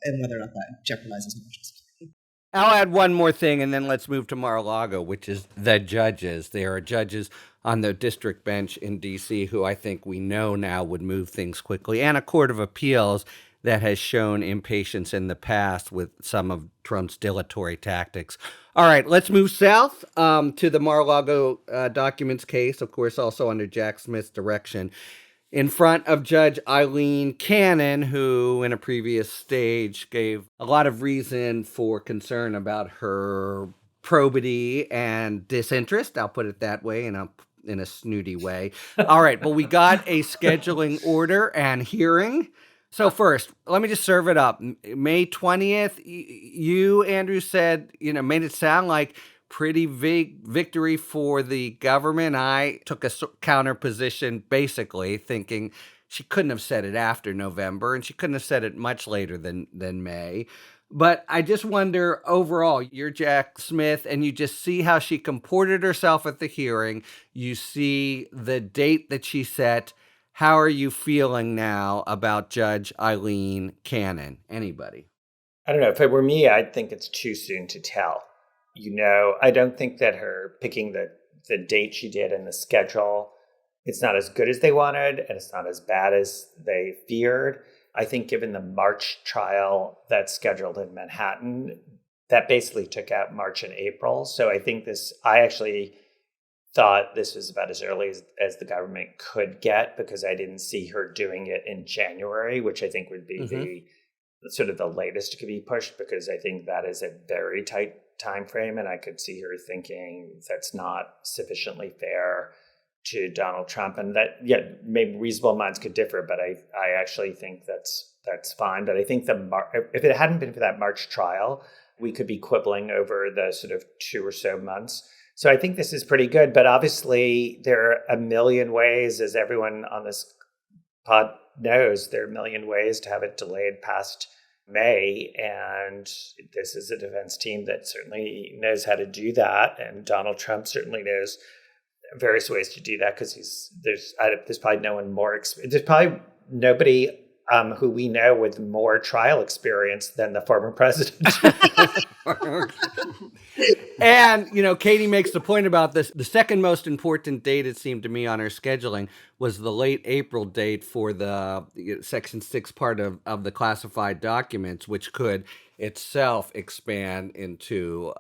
and whether or not that jeopardizes national security. I'll add one more thing, and then let's move to Mar-a-Lago, which is the judges. There are judges on the district bench in D.C. who I think we know now would move things quickly, and a court of appeals that has shown impatience in the past with some of Trump's dilatory tactics. All right, let's move south to the Mar-a-Lago documents case, of course, also under Jack Smith's direction, in front of Judge Eileen Cannon, who in a previous stage gave a lot of reason for concern about her probity and disinterest. I'll put it that way, in a snooty way. All right, but we got a scheduling order and hearing. So first, let me just serve it up. May 20th, you, Andrew, said, made it sound like pretty big victory for the government. I took a counter position, basically thinking she couldn't have said it after November, and she couldn't have said it much later than May. But I just wonder, overall, you're Jack Smith, and you just see how she comported herself at the hearing. You see the date that she set. How are you feeling now about Judge Eileen Cannon? Anybody? I don't know. If it were me, I'd think it's too soon to tell. I don't think that her picking the date she did and the schedule, it's not as good as they wanted, and it's not as bad as they feared. I think given the March trial that's scheduled in Manhattan, that basically took out March and April. So I think I actually thought this was about as early as the government could get, because I didn't see her doing it in January, which I think would be the sort of the latest it could be pushed, because I think that is a very tight time frame, and I could see her thinking that's not sufficiently fair to Donald Trump, and that maybe reasonable minds could differ, but I actually think that's fine. But I think if it hadn't been for that March trial, we could be quibbling over the sort of 2 or so months. So I think this is pretty good, but obviously there are a million ways, as everyone on this pod knows, there are a million ways to have it delayed past May, and this is a defense team that certainly knows how to do that, and Donald Trump certainly knows various ways to do that, because there's probably there's probably nobody who we know with more trial experience than the former president. And, Katie makes the point about this. The second most important date, it seemed to me, on her scheduling was the late April date for the Section 6 part of the classified documents, which could itself expand into,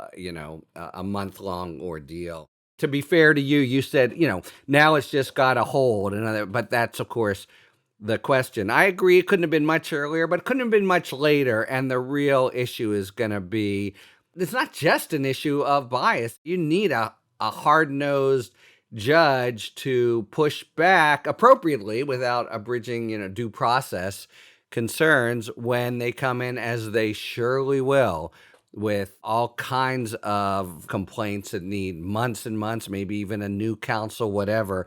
a month-long ordeal. To be fair to you, you said, now it's just got a hold. But that's, of course, the question. I agree it couldn't have been much earlier, but it couldn't have been much later. And the real issue is going to be, it's not just an issue of bias. You need a hard-nosed judge to push back appropriately without abridging, due process concerns when they come in, as they surely will, with all kinds of complaints that need months and months, maybe even a new counsel, whatever,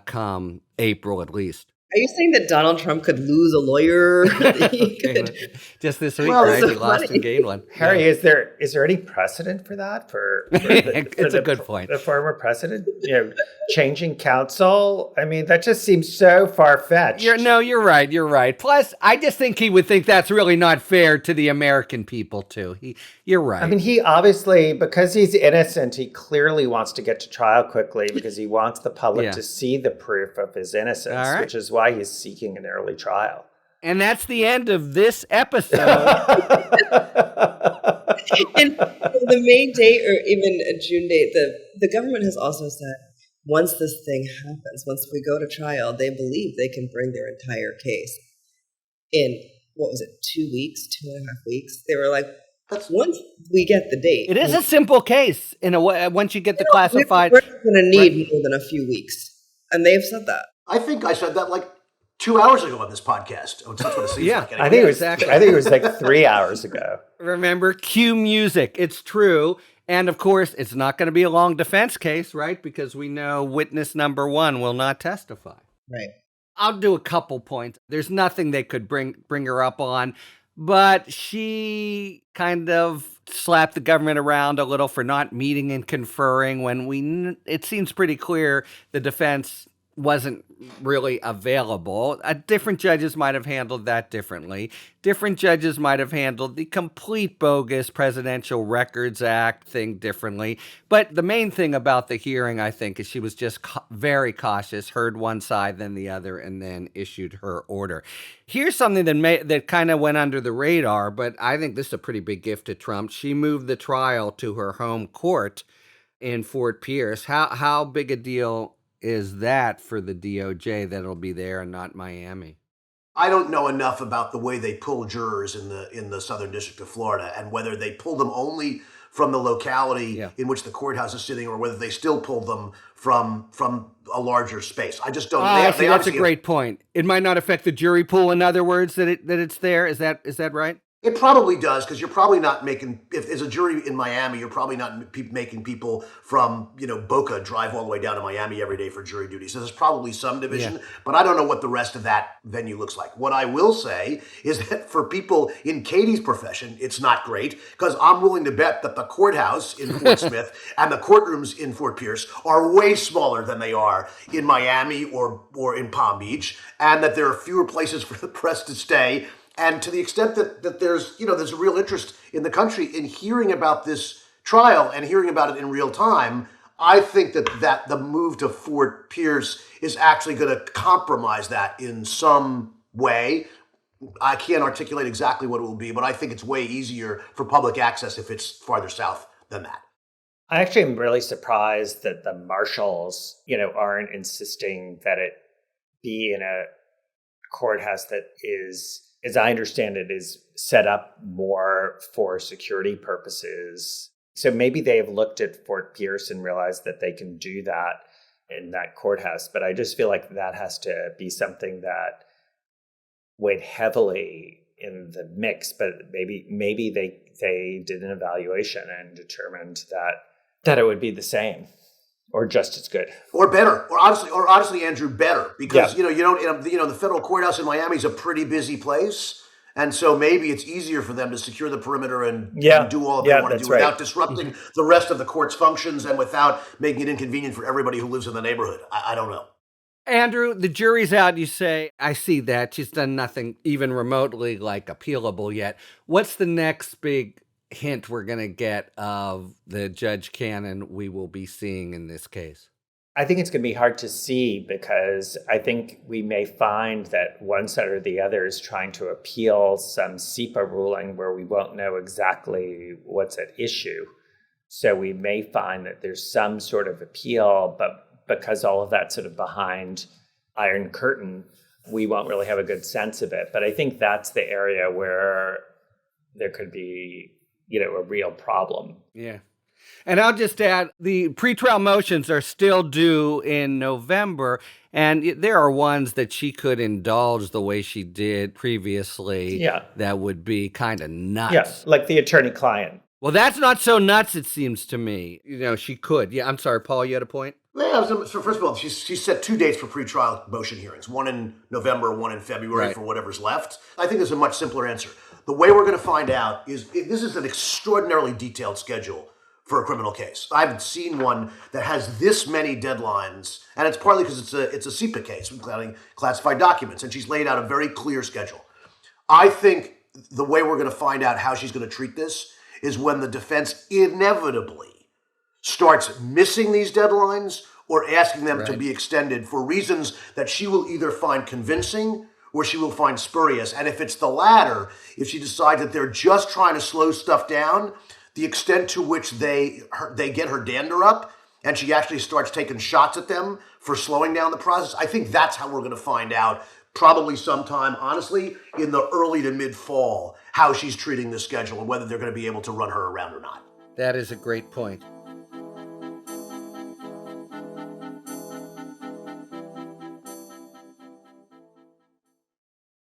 come April at least. Are you saying that Donald Trump could lose a lawyer? Just this week, right? So he lost and gained one. Harry, is there any precedent for that? It's a good point. The former president, changing counsel. I mean, that just seems so far-fetched. You're right. You're right. Plus, I just think he would think that's really not fair to the American people too. You're right. I mean, he obviously, because he's innocent, he clearly wants to get to trial quickly because he wants the public to see the proof of his innocence, which is why he's seeking an early trial. And that's the end of this episode. And the May date or even a June date, the government has also said once this thing happens, once we go to trial, they believe they can bring their entire case in, what was it, 2 weeks, 2.5 weeks? They were like, once we get the date. It is a simple case in a way. Once you get the classified. We're going to need more than a few weeks. And they've said that. I think I said that like 2 hours ago on this podcast. Oh, that's what it seems like. Anyway. I think it was like 3 hours ago. Remember, cue music. It's true. And of course, it's not going to be a long defense case, right? Because we know witness number one will not testify. Right. I'll do a couple points. There's nothing they could bring her up on, but she kind of slapped the government around a little for not meeting and conferring when it seems pretty clear the defense wasn't really available. Different judges might have handled that differently. Different judges might have handled the complete bogus Presidential Records Act thing differently. But the main thing about the hearing, I think, is she was just very cautious, heard one side, then the other, and then issued her order. Here's something that kind of went under the radar, but I think this is a pretty big gift to Trump. She moved the trial to her home court in Fort Pierce. How big a deal is that for the DOJ that it'll be there and not Miami? I don't know enough about the way they pull jurors in the Southern District of Florida and whether they pull them only from the locality in which the courthouse is sitting or whether they still pull them from a larger space. I just don't know. That's a great point. It might not affect the jury pool, in other words, that it's there. Is that right? It probably does, because you're probably not making, if there's a jury in Miami, you're probably not making people from, Boca drive all the way down to Miami every day for jury duty. So there's probably some division, but I don't know what the rest of that venue looks like. What I will say is that for people in Katie's profession, it's not great, because I'm willing to bet that the courthouse in Fort Smith and the courtrooms in Fort Pierce are way smaller than they are in Miami or in Palm Beach, and that there are fewer places for the press to stay. And to the extent that there's a real interest in the country in hearing about this trial and hearing about it in real time, I think that the move to Fort Pierce is actually going to compromise that in some way. I can't articulate exactly what it will be, but I think it's way easier for public access if it's farther south than that. I actually am really surprised that the marshals, aren't insisting that it be in a courthouse that is, as I understand it, is set up more for security purposes. So maybe they have looked at Fort Pierce and realized that they can do that in that courthouse. But I just feel like that has to be something that weighed heavily in the mix. But maybe they did an evaluation and determined that it would be the same. Or just as good, or better, or honestly, Andrew, better, because the federal courthouse in Miami is a pretty busy place, and so maybe it's easier for them to secure the perimeter and do all they want to do without disrupting the rest of the court's functions and without making it inconvenient for everybody who lives in the neighborhood. I don't know. Andrew, the jury's out. You say, I see that she's done nothing even remotely like appealable yet. What's the next big hint we're going to get of the Judge Cannon we will be seeing in this case? I think it's going to be hard to see, because I think we may find that one side or the other is trying to appeal some SEPA ruling where we won't know exactly what's at issue. So we may find that there's some sort of appeal, but because all of that's sort of behind Iron Curtain, we won't really have a good sense of it. But I think that's the area where there could be a real problem. Yeah. And I'll just add, the pretrial motions are still due in November, and there are ones that she could indulge the way she did previously. Yeah. That would be kind of nuts. Yeah, like the attorney-client. Well, that's not so nuts, it seems to me. She could. Yeah, I'm sorry, Paul, you had a point? Yeah, so first of all, she set 2 dates for pretrial motion hearings, one in November, one in February for whatever's left. I think there's a much simpler answer. The way we're going to find out is this is an extraordinarily detailed schedule for a criminal case. I haven't seen one that has this many deadlines, and it's partly because it's a SEPA case, including classified documents, and she's laid out a very clear schedule. I think the way we're going to find out how she's going to treat this is when the defense inevitably starts missing these deadlines or asking them to be extended for reasons that she will either find convincing or she will find spurious. And if it's the latter, if she decides that they're just trying to slow stuff down, the extent to which they get her dander up and she actually starts taking shots at them for slowing down the process, I think that's how we're going to find out, probably sometime, honestly, in the early to mid-fall, how she's treating the schedule and whether they're going to be able to run her around or not. That is a great point.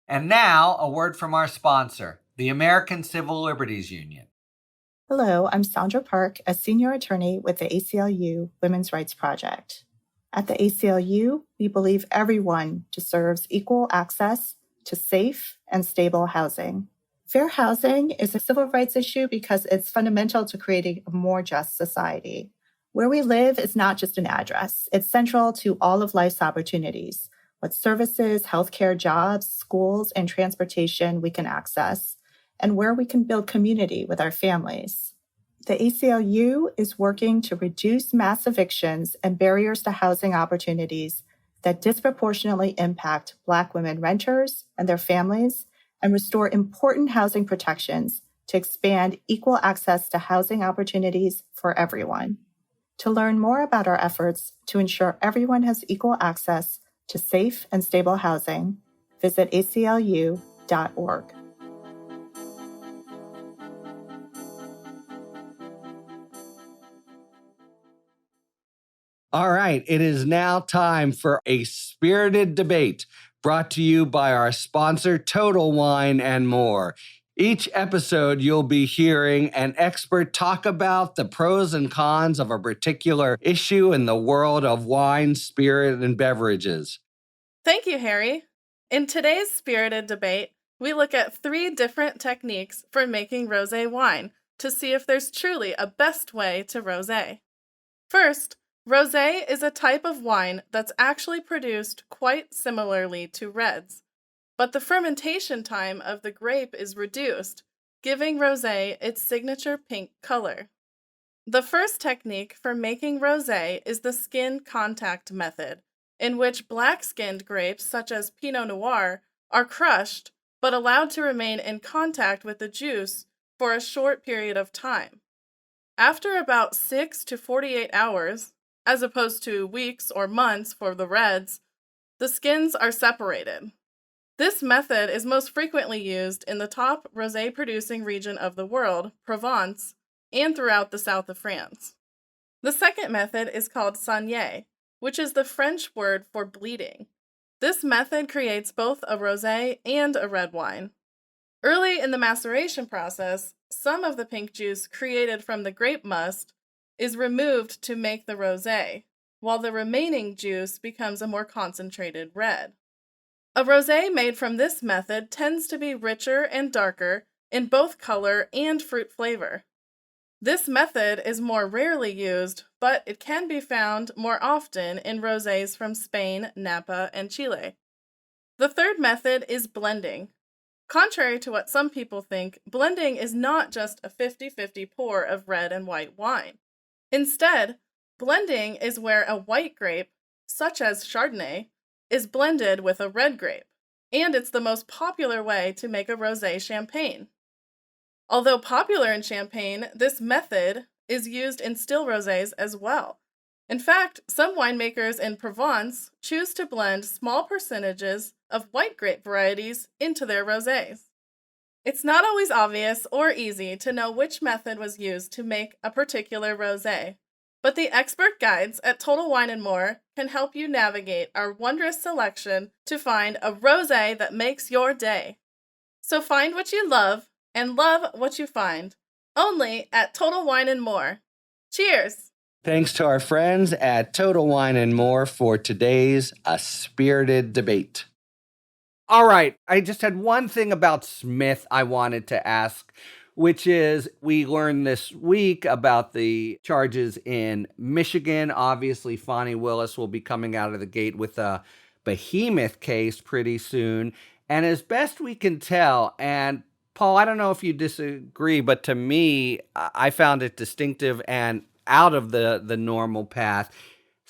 And now, a word from our sponsor, the American Civil Liberties Union. Hello, I'm Sandra Park, a senior attorney with the ACLU Women's Rights Project. At the ACLU, we believe everyone deserves equal access to safe and stable housing. Fair housing is a civil rights issue because it's fundamental to creating a more just society. Where we live is not just an address. It's central to all of life's opportunities, what services, healthcare, jobs, schools, and transportation we can access, and where we can build community with our families. The ACLU is working to reduce mass evictions and barriers to housing opportunities that disproportionately impact Black women renters and their families and restore important housing protections to expand equal access to housing opportunities for everyone. To learn more about our efforts to ensure everyone has equal access to safe and stable housing, visit aclu.org. All right, it is now time for a spirited debate brought to you by our sponsor, Total Wine and More. Each episode, you'll be hearing an expert talk about the pros and cons of a particular issue in the world of wine, spirit, and beverages. Thank you, Harry. In today's spirited debate, we look at 3 different techniques for making rosé wine to see if there's truly a best way to rosé. First, rosé is a type of wine that's actually produced quite similarly to reds, but the fermentation time of the grape is reduced, giving rosé its signature pink color. The first technique for making rosé is the skin contact method, in which black-skinned grapes such as Pinot Noir are crushed but allowed to remain in contact with the juice for a short period of time. After about 6 to 48 hours, as opposed to weeks or months for the reds, the skins are separated. This method is most frequently used in the top rosé-producing region of the world, Provence, and throughout the south of France. The second method is called saignée, which is the French word for bleeding. This method creates both a rosé and a red wine. Early in the maceration process, some of the pink juice created from the grape must is removed to make the rosé, while the remaining juice becomes a more concentrated red. A rosé made from this method tends to be richer and darker in both color and fruit flavor. This method is more rarely used, but it can be found more often in rosés from Spain, Napa, and Chile. The third method is blending. Contrary to what some people think, blending is not just a 50-50 pour of red and white wine. Instead, blending is where a white grape, such as Chardonnay, is blended with a red grape, and it's the most popular way to make a rosé champagne. Although popular in Champagne, this method is used in still rosés as well. In fact, some winemakers in Provence choose to blend small percentages of white grape varieties into their rosés. It's not always obvious or easy to know which method was used to make a particular rosé, but the expert guides at Total Wine & More can help you navigate our wondrous selection to find a rosé that makes your day. So find what you love and love what you find, only at Total Wine & More. Cheers! Thanks to our friends at Total Wine and More for today's A Spirited Debate. All right, I just had one thing about Smith I wanted to ask, which is we learned this week about the charges in Michigan. Obviously, Fonnie Willis will be coming out of the gate with a behemoth case pretty soon. And as best we can tell, and Paul, I don't know if you disagree, but to me, I found it distinctive and out of the normal path.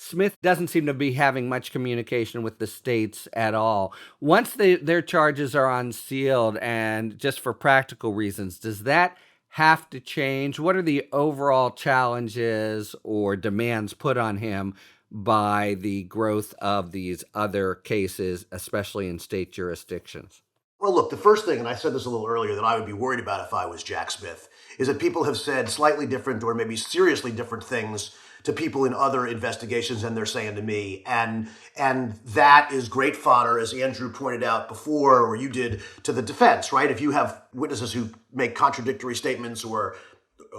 Smith doesn't seem to be having much communication with the states at all. Once their charges are unsealed, and just for practical reasons, does that have to change? What are the overall challenges or demands put on him by the growth of these other cases, especially in state jurisdictions? Well, look, the first thing, and I said this a little earlier, that I would be worried about if I was Jack Smith, is that people have said slightly different or maybe seriously different things to people in other investigations than they're saying to me. And that is great fodder, as Andrew pointed out before, or you did, to the defense, right? If you have witnesses who make contradictory statements or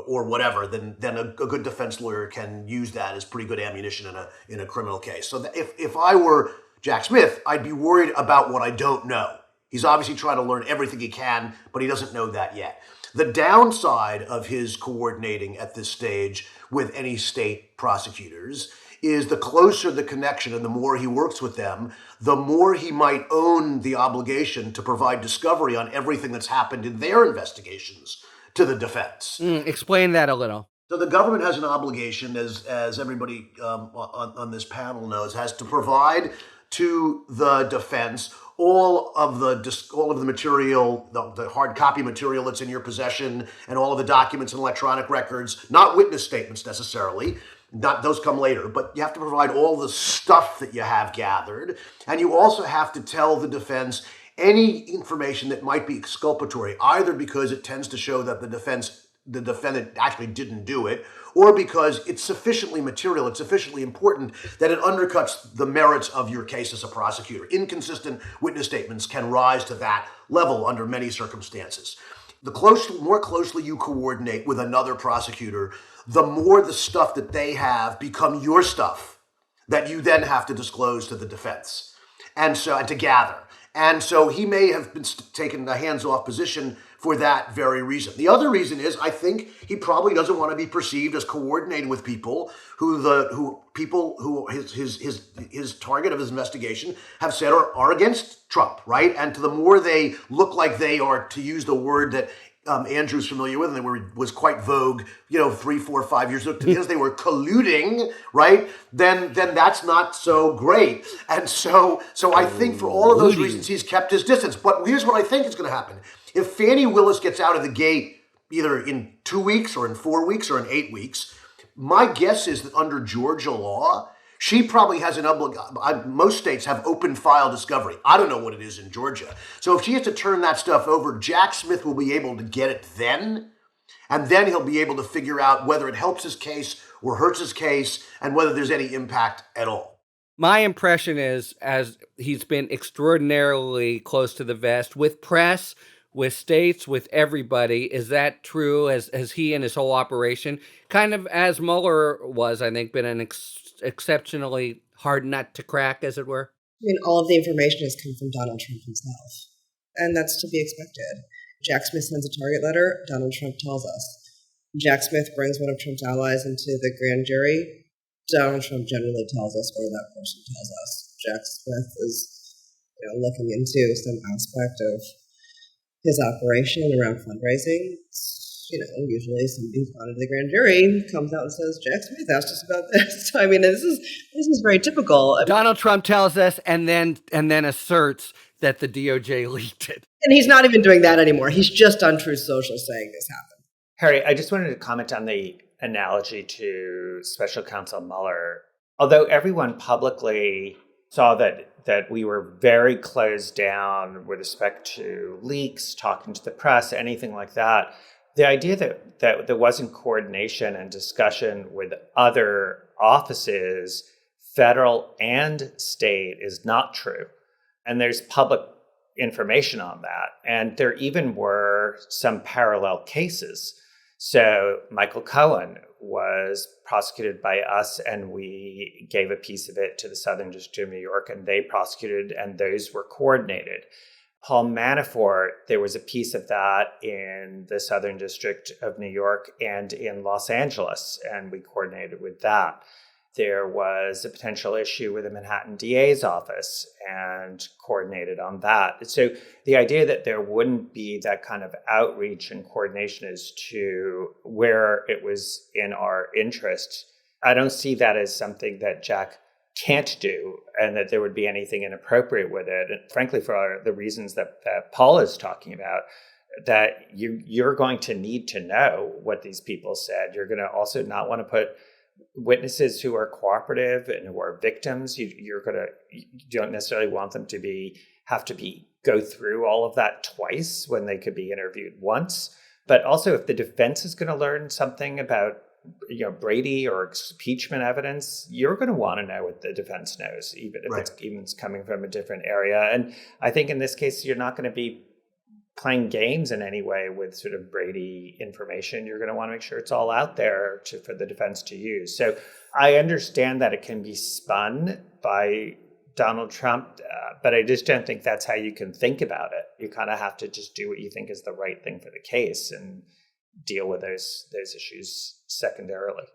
whatever, then a good defense lawyer can use that as pretty good ammunition in a criminal case. So if I were Jack Smith, I'd be worried about what I don't know. He's obviously trying to learn everything he can, but he doesn't know that yet. The downside of his coordinating at this stage with any state prosecutors is the closer the connection and the more he works with them, the more he might own the obligation to provide discovery on everything that's happened in their investigations to the defense. Explain that a little. So the government has an obligation, as everybody on this panel knows, has to provide to the defense all of the material, the hard copy material that's in your possession, and all of the documents and electronic records, not witness statements necessarily. Not those come later, but you have to provide all the stuff that you have gathered, and you also have to tell the defense any information that might be exculpatory, either because it tends to show that the defendant actually didn't do it, or because it's sufficiently material, it's sufficiently important that it undercuts the merits of your case as a prosecutor. Inconsistent witness statements can rise to that level under many circumstances. The more closely you coordinate with another prosecutor, the more the stuff that they have become your stuff that you then have to disclose to the defense and to gather. And so he may have been taking a hands-off position for that very reason. The other reason is, I think he probably doesn't want to be perceived as coordinating with people who his target of his investigation have said are against Trump, right? And to the more they look like they are, to use the word that Andrew's familiar with, and was quite vogue, 3, 4, 5 years ago, because they were colluding, right? Then that's not so great. And so I think for all of those reasons, he's kept his distance. But here's what I think is going to happen. If Fani Willis gets out of the gate either in 2 weeks or in 4 weeks or in 8 weeks, my guess is that under Georgia law, she probably has an obligation. Most states have open file discovery. I don't know what it is in Georgia. So if she has to turn that stuff over, Jack Smith will be able to get it then. And then he'll be able to figure out whether it helps his case or hurts his case and whether there's any impact at all. My impression is, as he's been extraordinarily close to the vest with press, with states, with everybody. Is that true? Has he and his whole operation, kind of as Mueller was, I think, been an exceptionally hard nut to crack, as it were? I mean, all of the information has come from Donald Trump himself, and that's to be expected. Jack Smith sends a target letter, Donald Trump tells us. Jack Smith brings one of Trump's allies into the grand jury, Donald Trump generally tells us, or that person tells us. Jack Smith is looking into some aspect of his operation around fundraising. Usually somebody's gone into the grand jury comes out and says, Jack Smith asked us about this. I mean, this is very typical. Donald Trump tells us and then asserts that the DOJ leaked it. And he's not even doing that anymore. He's just on Truth Social saying this happened. Harry, I just wanted to comment on the analogy to Special Counsel Mueller. Although everyone publicly saw that we were very closed down with respect to leaks, talking to the press, anything like that, the idea that there wasn't coordination and discussion with other offices, federal and state, is not true. And there's public information on that. And there even were some parallel cases. So Michael Cohen was prosecuted by us, and we gave a piece of it to the Southern District of New York, and they prosecuted, and those were coordinated. Paul Manafort, there was a piece of that in the Southern District of New York and in Los Angeles, and we coordinated with that. There was a potential issue with the Manhattan DA's office and coordinated on that. So the idea that there wouldn't be that kind of outreach and coordination as to where it was in our interest I don't see that as something that Jack can't do and that there would be anything inappropriate with it. And frankly, for the reasons that Paul is talking about, that you're going to need to know what these people said. You're going to also not want to put witnesses who are cooperative and who are victims. You don't necessarily want them to have to go through all of that twice when they could be interviewed once. But also, if the defense is going to learn something about Brady or impeachment evidence, you're going to want to know what the defense knows, even if it's coming from a different area. And I think in this case, you're not going to be playing games in any way with sort of Brady information. You're going to want to make sure it's all out there for the defense to use. So I understand that it can be spun by Donald Trump, but I just don't think that's how you can think about it. You kind of have to just do what you think is the right thing for the case and deal with those issues secondarily.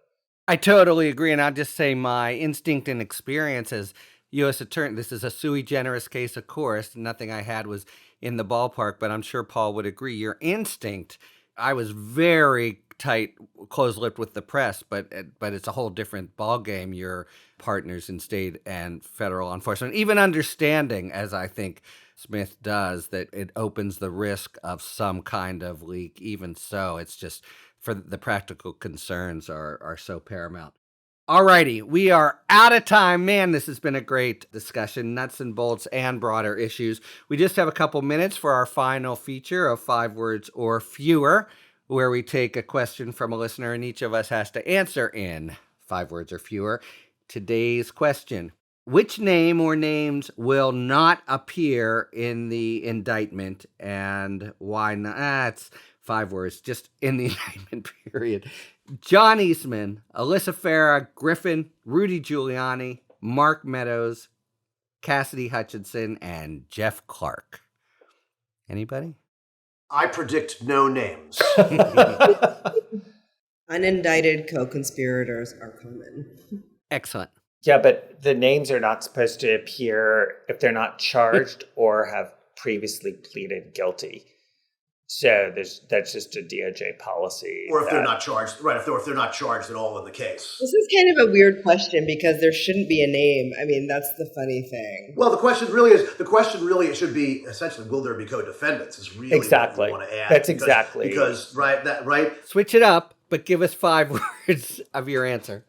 I totally agree, and I'll just say my instinct and experience as U.S. Attorney, this is a sui generis case, of course. Nothing I had was in the ballpark, but I'm sure Paul would agree. Your instinct, I was very tight, close-lipped with the press, but it's a whole different ballgame. Your partners in state and federal enforcement, even understanding, as I think Smith does, that it opens the risk of some kind of leak. Even so, it's just for the practical concerns are so paramount. All righty, we are out of time. Man, this has been a great discussion, nuts and bolts and broader issues. We just have a couple minutes for our final feature of 5 words or fewer, where we take a question from a listener and each of us has to answer in 5 words or fewer. Today's question: which name or names will not appear in the indictment, and why not? It's 5 words, just in the indictment period. John Eastman, Alyssa Farah, Griffin, Rudy Giuliani, Mark Meadows, Cassidy Hutchinson, and Jeff Clark. Anybody? I predict no names. Unindicted co-conspirators are common. Excellent. Yeah, but the names are not supposed to appear if they're not charged or have previously pleaded guilty. So that's just a DOJ policy. Or if they're not charged, right? If they're not charged at all in the case. This is kind of a weird question because there shouldn't be a name. I mean, that's the funny thing. Well, the question really should be essentially, will there be co-defendants? Is really exactly what we want to add. That's exactly because right. Switch it up, but give us 5 words of your answer.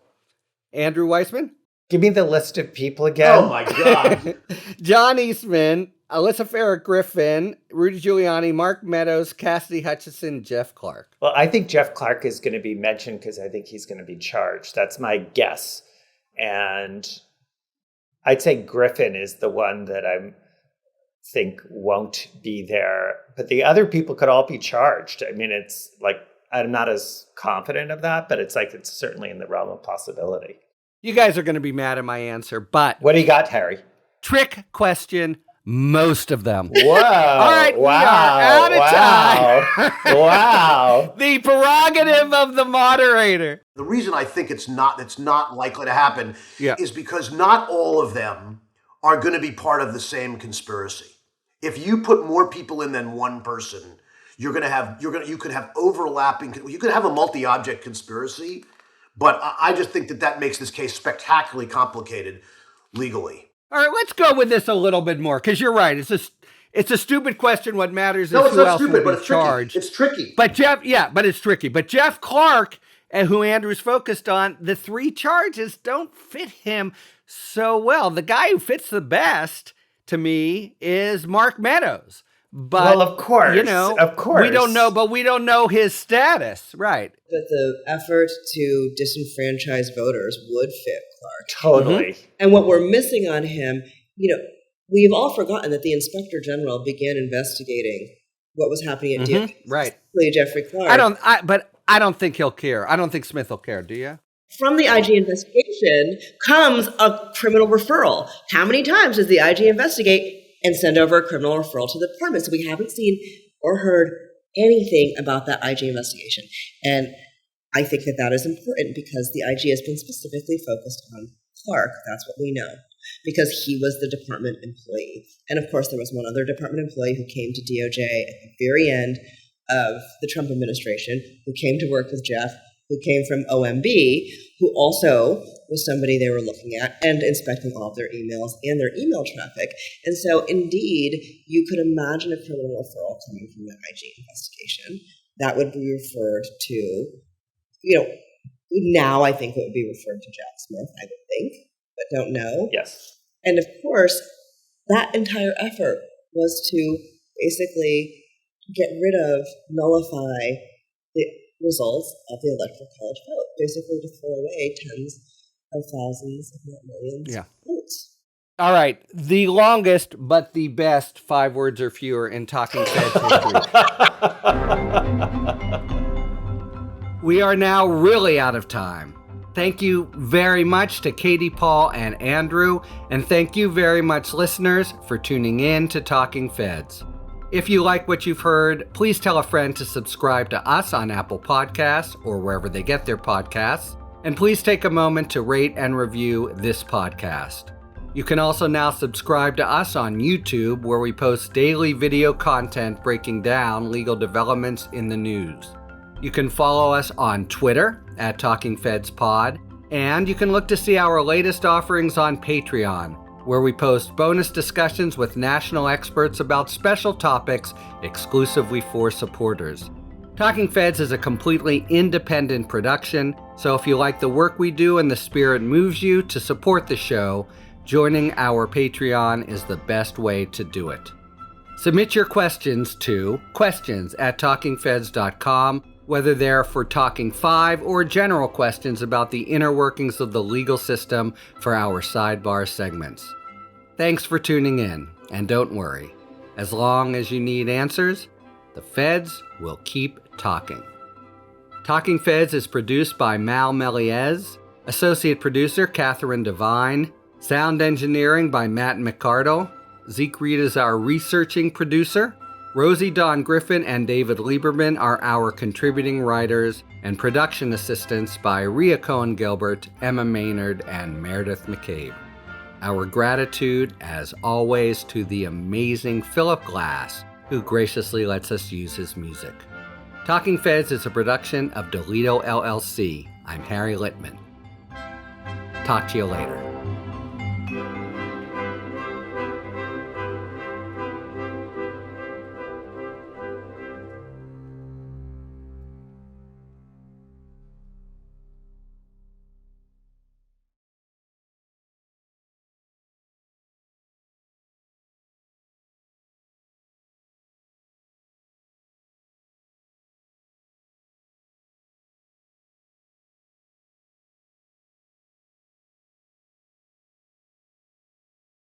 Andrew Weissman? Give me the list of people again. Oh my God. John Eastman, Alyssa Farah Griffin, Rudy Giuliani, Mark Meadows, Cassidy Hutchinson, Jeff Clark. Well, I think Jeff Clark is going to be mentioned because I think he's going to be charged. That's my guess. And I'd say Griffin is the one that I think won't be there. But the other people could all be charged. I mean, it's like, I'm not as confident of that, but it's certainly in the realm of possibility. You guys are going to be mad at my answer, but... What do you got, Harry? Trick question, most of them. Whoa. All right, we are out of time. Wow. The prerogative of the moderator. The reason I think it's not likely to happen is because not all of them are going to be part of the same conspiracy. If you put more people in than one person, you could have overlapping, you could have a multi-object conspiracy. But I just think that makes this case spectacularly complicated legally. All right, let's go with this a little bit more, because you're right. It's a stupid question. What matters is who else will be charged. It's tricky. But it's tricky. But Jeff Clark, who Andrew's focused on, the 3 charges don't fit him so well. The guy who fits the best, to me, is Mark Meadows. But, well, of course, we don't know his status, right? That the effort to disenfranchise voters would fit Clark. Totally. Mm-hmm. And what we're missing on him, we've all forgotten that the Inspector General began investigating what was happening at DOJ. Right. Jeffrey Clark. I don't think he'll care. I don't think Smith will care. Do you? From the IG investigation comes a criminal referral. How many times does the IG investigate and send over a criminal referral to the department? So we haven't seen or heard anything about that IG investigation. And I think that is important because the IG has been specifically focused on Clark. That's what we know, because he was the department employee. And of course, there was one other department employee who came to DOJ at the very end of the Trump administration, who came to work with Jeff, who came from OMB, who also was somebody they were looking at and inspecting all of their emails and their email traffic. And so, indeed, you could imagine a criminal referral coming from the IG investigation that would be referred to, now I think it would be referred to Jack Smith, I would think, but don't know. Yes. And of course, that entire effort was to basically get rid of, nullify the results of the Electoral College vote, basically to throw away tens of thousands, if not millions, of votes. All right. The longest but the best 5 words or fewer in Talking Feds history. We are now really out of time. Thank you very much to Katie, Paul, and Andrew, and thank you very much, listeners, for tuning in to Talking Feds. If you like what you've heard, please tell a friend to subscribe to us on Apple Podcasts or wherever they get their podcasts, and please take a moment to rate and review this podcast. You can also now subscribe to us on YouTube, where we post daily video content breaking down legal developments in the news. You can follow us on Twitter at TalkingFedsPod, and you can look to see our latest offerings on Patreon, where we post bonus discussions with national experts about special topics exclusively for supporters. Talking Feds is a completely independent production, so if you like the work we do and the spirit moves you to support the show, joining our Patreon is the best way to do it. Submit your questions to questions@talkingfeds.com, whether they're for Talking 5 or general questions about the inner workings of the legal system for our sidebar segments. Thanks for tuning in, and don't worry, as long as you need answers, the feds will keep talking. Talking Feds is produced by Mal Meliez, associate producer Catherine Devine, sound engineering by Matt McCardle, Zeke Reed is our researching producer, Rosie Dawn Griffin and David Lieberman are our contributing writers, and production assistants by Rhea Cohen-Gilbert, Emma Maynard, and Meredith McCabe. Our gratitude, as always, to the amazing Philip Glass, who graciously lets us use his music. Talking Feds is a production of Delito LLC. I'm Harry Littman. Talk to you later.